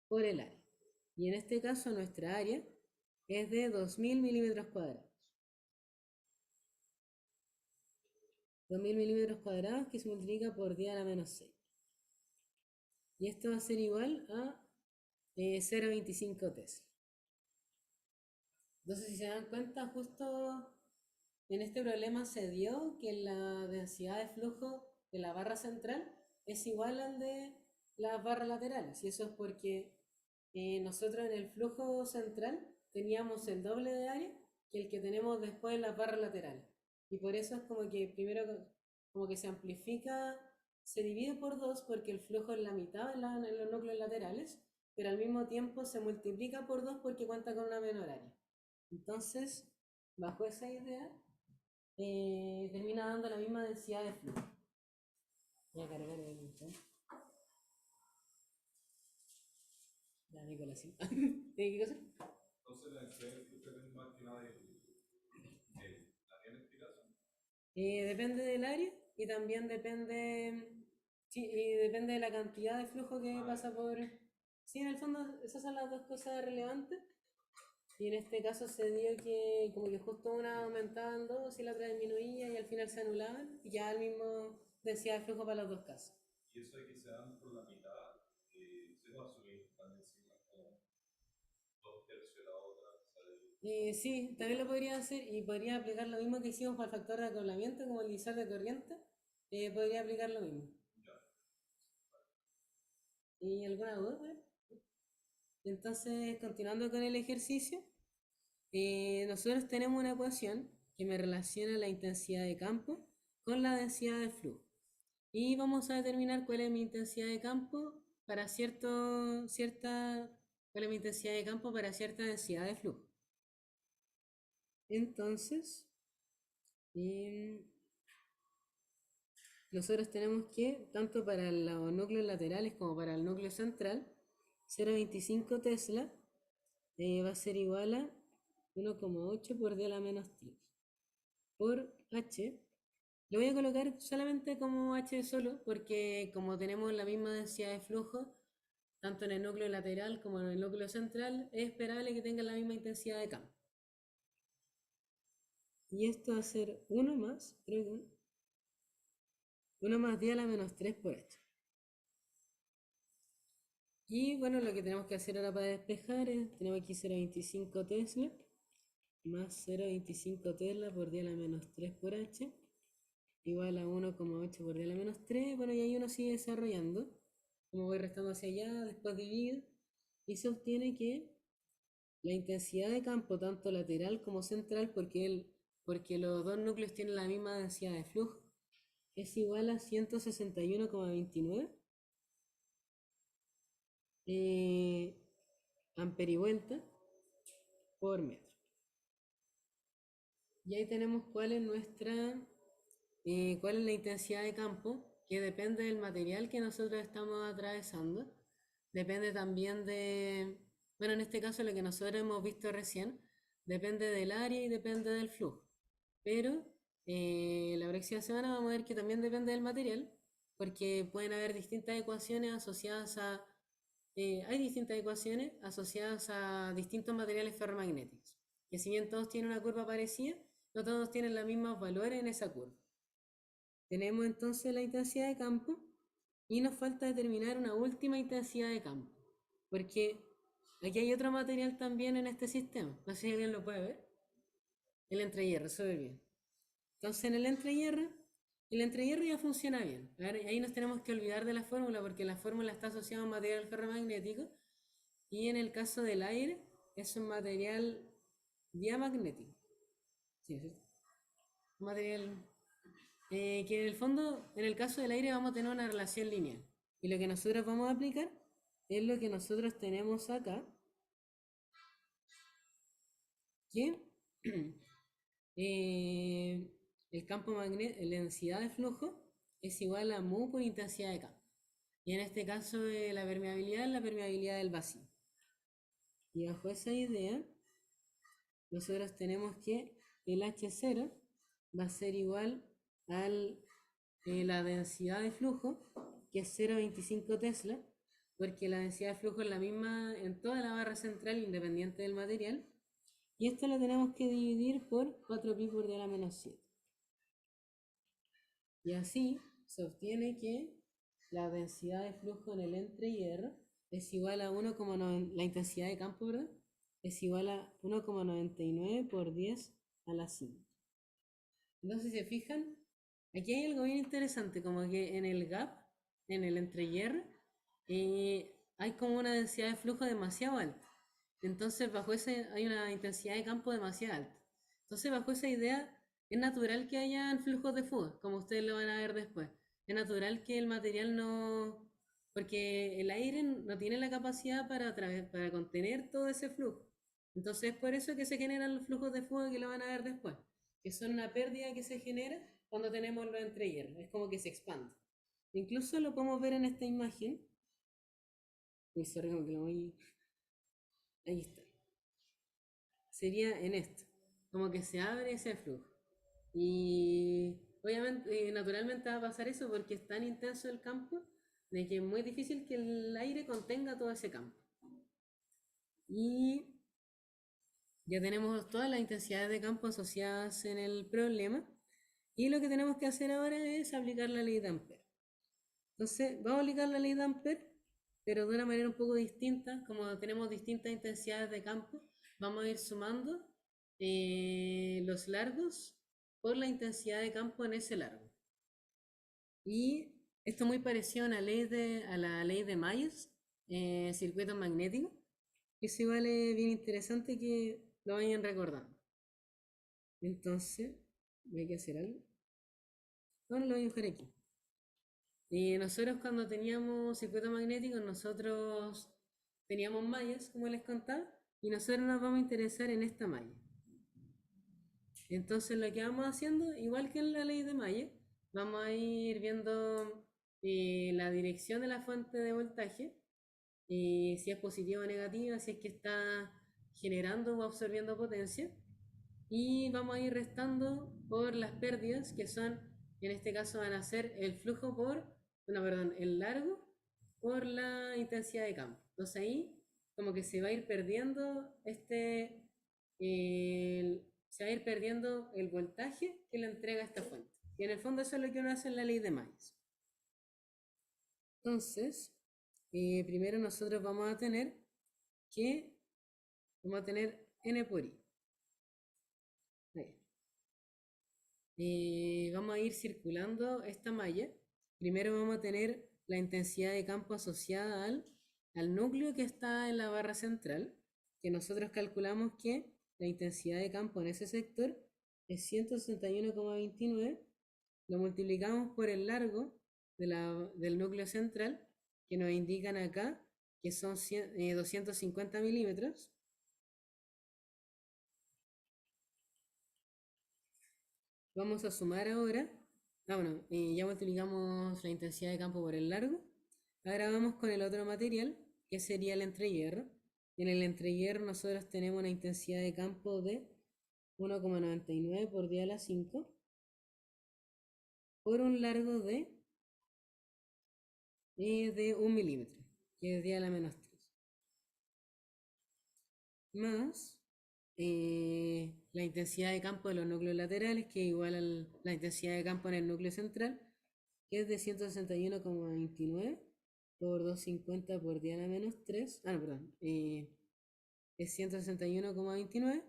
por el área. Y en este caso nuestra área es de 2.000 milímetros cuadrados. 2.000 milímetros cuadrados que se multiplica por 10 a la menos 6. Y esto va a ser igual a 0,25 Tesla. Entonces, si se dan cuenta, justo en este problema se dio que la densidad de flujo de la barra central es igual al de las barras laterales. Y eso es porque nosotros en el flujo central teníamos el doble de área que el que tenemos después en las barras laterales. Y por eso es como que primero como que se amplifica, se divide por 2 porque el flujo es la mitad en los núcleos laterales, pero al mismo tiempo se multiplica por 2 porque cuenta con una menor área. Entonces, bajo esa idea, termina dando la misma densidad de flujo. Voy a cargar el botón. Ya, Nicolás, ¿sí? ¿Qué cosa? Entonces la densidad de flujo es más que nada del área en este caso. Depende del área y también depende, sí, y depende de la cantidad de flujo que pasa por... Sí, en el fondo esas son las dos cosas relevantes. Y en este caso se dio que como que justo una aumentaba en 2 y la otra disminuía y al final se anulaban y ya el mismo densidad de flujo para los dos casos. Y eso de que se dan por la mitad, se va a subir tan encima como 2/3 de la otra. Sí, también lo podría hacer y podría aplicar lo mismo que hicimos para el factor de acoplamiento como el divisor de corriente. Podría aplicar lo mismo. ¿Y alguna duda? Bueno? Entonces, continuando con el ejercicio, nosotros tenemos una ecuación que me relaciona la intensidad de campo con la densidad de flujo. Y vamos a determinar cuál es mi intensidad de campo para cuál es mi intensidad de campo para cierta densidad de flujo. Entonces, nosotros tenemos que, tanto para los núcleos laterales como para el núcleo central, 0,25 Tesla va a ser igual a 1,8 por 10 a la menos 3 por H. Lo voy a colocar solamente como H solo, porque como tenemos la misma densidad de flujo, tanto en el núcleo lateral como en el núcleo central, es esperable que tengan la misma intensidad de campo. Y esto va a ser 1 más, creo que 1 más 10 a la menos 3 por H. Y bueno, lo que tenemos que hacer ahora para despejar es, tenemos aquí 0,25 Tesla más 0,25 Tesla por 10 a la menos 3 por H igual a 1,8 por 10 a la menos 3. Bueno, y ahí uno sigue desarrollando. Como voy restando hacia allá, después divido. Y se obtiene que la intensidad de campo, tanto lateral como central, porque los dos núcleos tienen la misma densidad de flujo, es igual a 161,29 amperivuelta por metro. Y ahí tenemos cuál es la intensidad de campo, que depende del material que nosotros estamos atravesando. Depende también bueno, en este caso lo que nosotros hemos visto recién, depende del área y depende del flujo. Pero la próxima semana vamos a ver que también depende del material, porque pueden haber distintas ecuaciones asociadas hay distintas ecuaciones asociadas a distintos materiales ferromagnéticos, que si bien todos tienen una curva parecida, no todos tienen los mismos valores en esa curva. Tenemos entonces la intensidad de campo y nos falta determinar una última intensidad de campo, porque aquí hay otro material también en este sistema, no sé si alguien lo puede ver, el entrehierro, súper bien. Entonces en el entrehierro ya funciona bien. A ver, ahí nos tenemos que olvidar de la fórmula porque la fórmula está asociada a un material ferromagnético y en el caso del aire es un material diamagnético. Sí, ¿cierto? Un material que en el fondo, en el caso del aire vamos a tener una relación lineal. Y lo que nosotros vamos a aplicar es lo que nosotros tenemos acá, que el campo magnético, la densidad de flujo es igual a mu por intensidad de campo. Y en este caso la permeabilidad es la permeabilidad del vacío. Y bajo esa idea, nosotros tenemos que el H0 va a ser igual a la densidad de flujo, que es 0,25 Tesla, porque la densidad de flujo es la misma en toda la barra central independiente del material. Y esto lo tenemos que dividir por 4pi por 10 a la menos 7. Y así se obtiene que la densidad de flujo en el entrehierro es igual a 1,9, la intensidad de campo, ¿verdad? Es igual a 1,99 por 10 a la 5. Entonces, si se fijan, aquí hay algo bien interesante, como que en el gap, en el entrehierro, hay como una densidad de flujo demasiado alta. Entonces, bajo ese hay una intensidad de campo demasiado alta. Entonces, bajo esa idea, es natural que hayan flujos de fuga, como ustedes lo van a ver después. Es natural que el material no... Porque el aire no tiene la capacidad para contener todo ese flujo. Entonces, es por eso que se generan los flujos de fuga que lo van a ver después, que son una pérdida que se genera cuando tenemos los entrehierros. Es como que se expande. Incluso lo podemos ver en esta imagen. Uy, sorry, como que lo voy... Ahí está. Sería en esto. Como que se abre ese flujo. Y obviamente, naturalmente va a pasar eso porque es tan intenso el campo de que es muy difícil que el aire contenga todo ese campo. Y ya tenemos todas las intensidades de campo asociadas en el problema. Y lo que tenemos que hacer ahora es aplicar la ley de Ampère. Entonces, vamos a aplicar la ley de Ampère, pero de una manera un poco distinta. Como tenemos distintas intensidades de campo, vamos a ir sumando los largos por la intensidad de campo en ese largo. Y esto es muy parecido a la ley de Myers, circuito magnético. Eso igual es bien interesante que lo vayan recordando. Entonces, hay que hacer algo. Bueno, lo voy a dejar aquí. Nosotros cuando teníamos circuito magnético, nosotros teníamos mallas, como les contaba, y nosotros nos vamos a interesar en esta malla. Entonces lo que vamos haciendo, igual que en la ley de Mayer, vamos a ir viendo la dirección de la fuente de voltaje, si es positiva o negativa, si es que está generando o absorbiendo potencia, y vamos a ir restando por las pérdidas, que son, en este caso van a ser el flujo el largo por la intensidad de campo. Entonces ahí como que se va a ir perdiendo se va a ir perdiendo el voltaje que le entrega esta fuente. Y en el fondo eso es lo que uno hace en la ley de Myers. Entonces, primero nosotros vamos a tener N por I. Vamos a ir circulando esta malla. Primero vamos a tener la intensidad de campo asociada al núcleo que está en la barra central, que nosotros calculamos que la intensidad de campo en ese sector es 161,29, lo multiplicamos por el largo del núcleo central, que nos indican acá que son 250 milímetros, vamos a sumar ahora. Bueno, ya multiplicamos la intensidad de campo por el largo. Ahora vamos con el otro material, que sería el entrehierro. En el entrehierro nosotros tenemos una intensidad de campo de 1,99 por 10 a la 5 por un largo de 1 milímetro, que es 10 a la menos 3. Más la intensidad de campo de los núcleos laterales, que es igual a la intensidad de campo en el núcleo central, que es de 161,29 por 250 por 10 a la menos 3. No, perdón. Es 161,29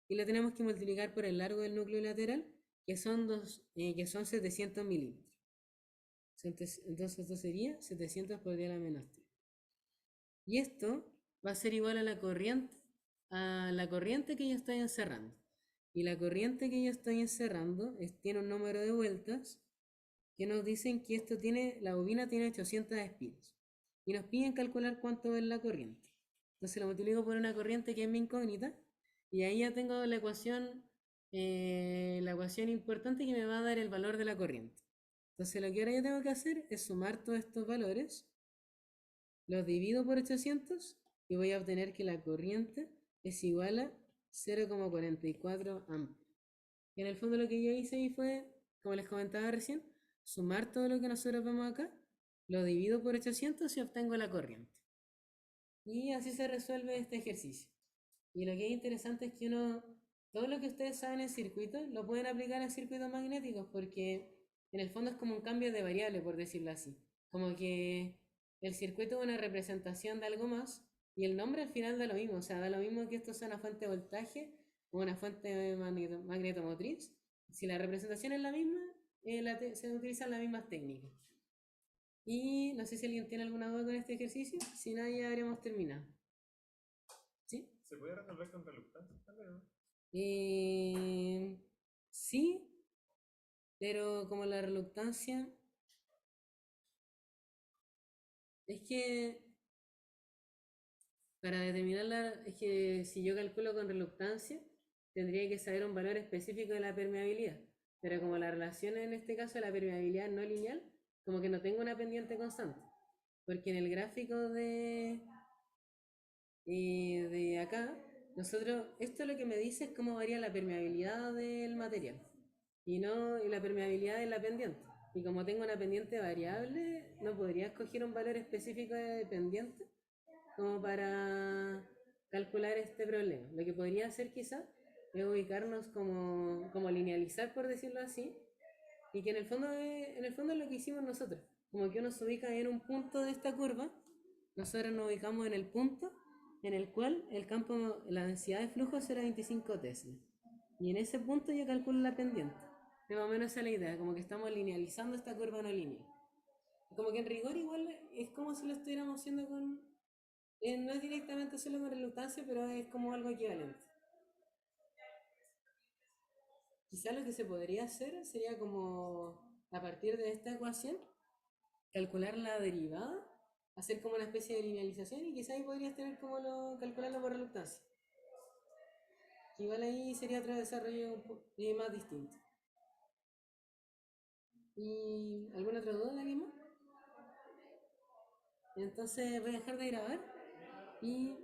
y lo tenemos que multiplicar por el largo del núcleo lateral, que son 700 milímetros. Entonces esto sería 700 por 10 a la menos 3. Y esto va a ser igual a la corriente que yo estoy encerrando. Y la corriente que yo estoy encerrando tiene un número de vueltas que nos dicen que la bobina tiene 800 espiras. Y nos piden calcular cuánto es la corriente. Entonces lo multiplico por una corriente que es mi incógnita. Y ahí ya tengo la ecuación importante que me va a dar el valor de la corriente. Entonces lo que ahora yo tengo que hacer es sumar todos estos valores, los divido por 800 y voy a obtener que la corriente es igual a 0,44 amperes. Y en el fondo lo que yo hice ahí fue, como les comentaba recién, sumar todo lo que nosotros vemos acá, lo divido por 800 y obtengo la corriente. Y así se resuelve este ejercicio. Y lo que es interesante es que todo lo que ustedes saben en circuitos, lo pueden aplicar en circuitos magnéticos, porque en el fondo es como un cambio de variable, por decirlo así. Como que el circuito es una representación de algo más, y el nombre al final da lo mismo. O sea, da lo mismo que esto sea una fuente de voltaje o una fuente magnetomotriz. Si la representación es la misma, se utilizan las mismas técnicas. Y no sé si alguien tiene alguna duda con este ejercicio, si no ya habríamos terminado. ¿Sí? ¿Se puede resolver con reluctancia también, no? Sí, pero como la reluctancia es que para determinarla, es que si yo calculo con reluctancia, tendría que saber un valor específico de la permeabilidad. Pero como la relación en este caso, la permeabilidad no lineal, como que no tengo una pendiente constante. Porque en el gráfico de acá, esto lo que me dice es cómo varía la permeabilidad del material. Y la permeabilidad de la pendiente. Y como tengo una pendiente variable, no podría escoger un valor específico de pendiente como para calcular este problema. Lo que podría hacer quizás es ubicarnos como linealizar, por decirlo así, y que en el fondo es lo que hicimos nosotros. Como que uno se ubica en un punto de esta curva, nosotros nos ubicamos en el punto en el cual la densidad de flujo será 25 Tesla. Y en ese punto yo calculo la pendiente. De más o menos esa es la idea, como que estamos linealizando esta curva no lineal. Como que en rigor igual es como si lo estuviéramos haciendo con... no es directamente solo con reluctancia, pero es como algo equivalente. Quizá lo que se podría hacer sería como, a partir de esta ecuación, calcular la derivada, hacer como una especie de linealización y quizá ahí podrías tener como calcularlo por reluctancia. Igual ahí sería otro desarrollo más distinto. ¿Y alguna otra duda de alguien más? Entonces voy a dejar de grabar y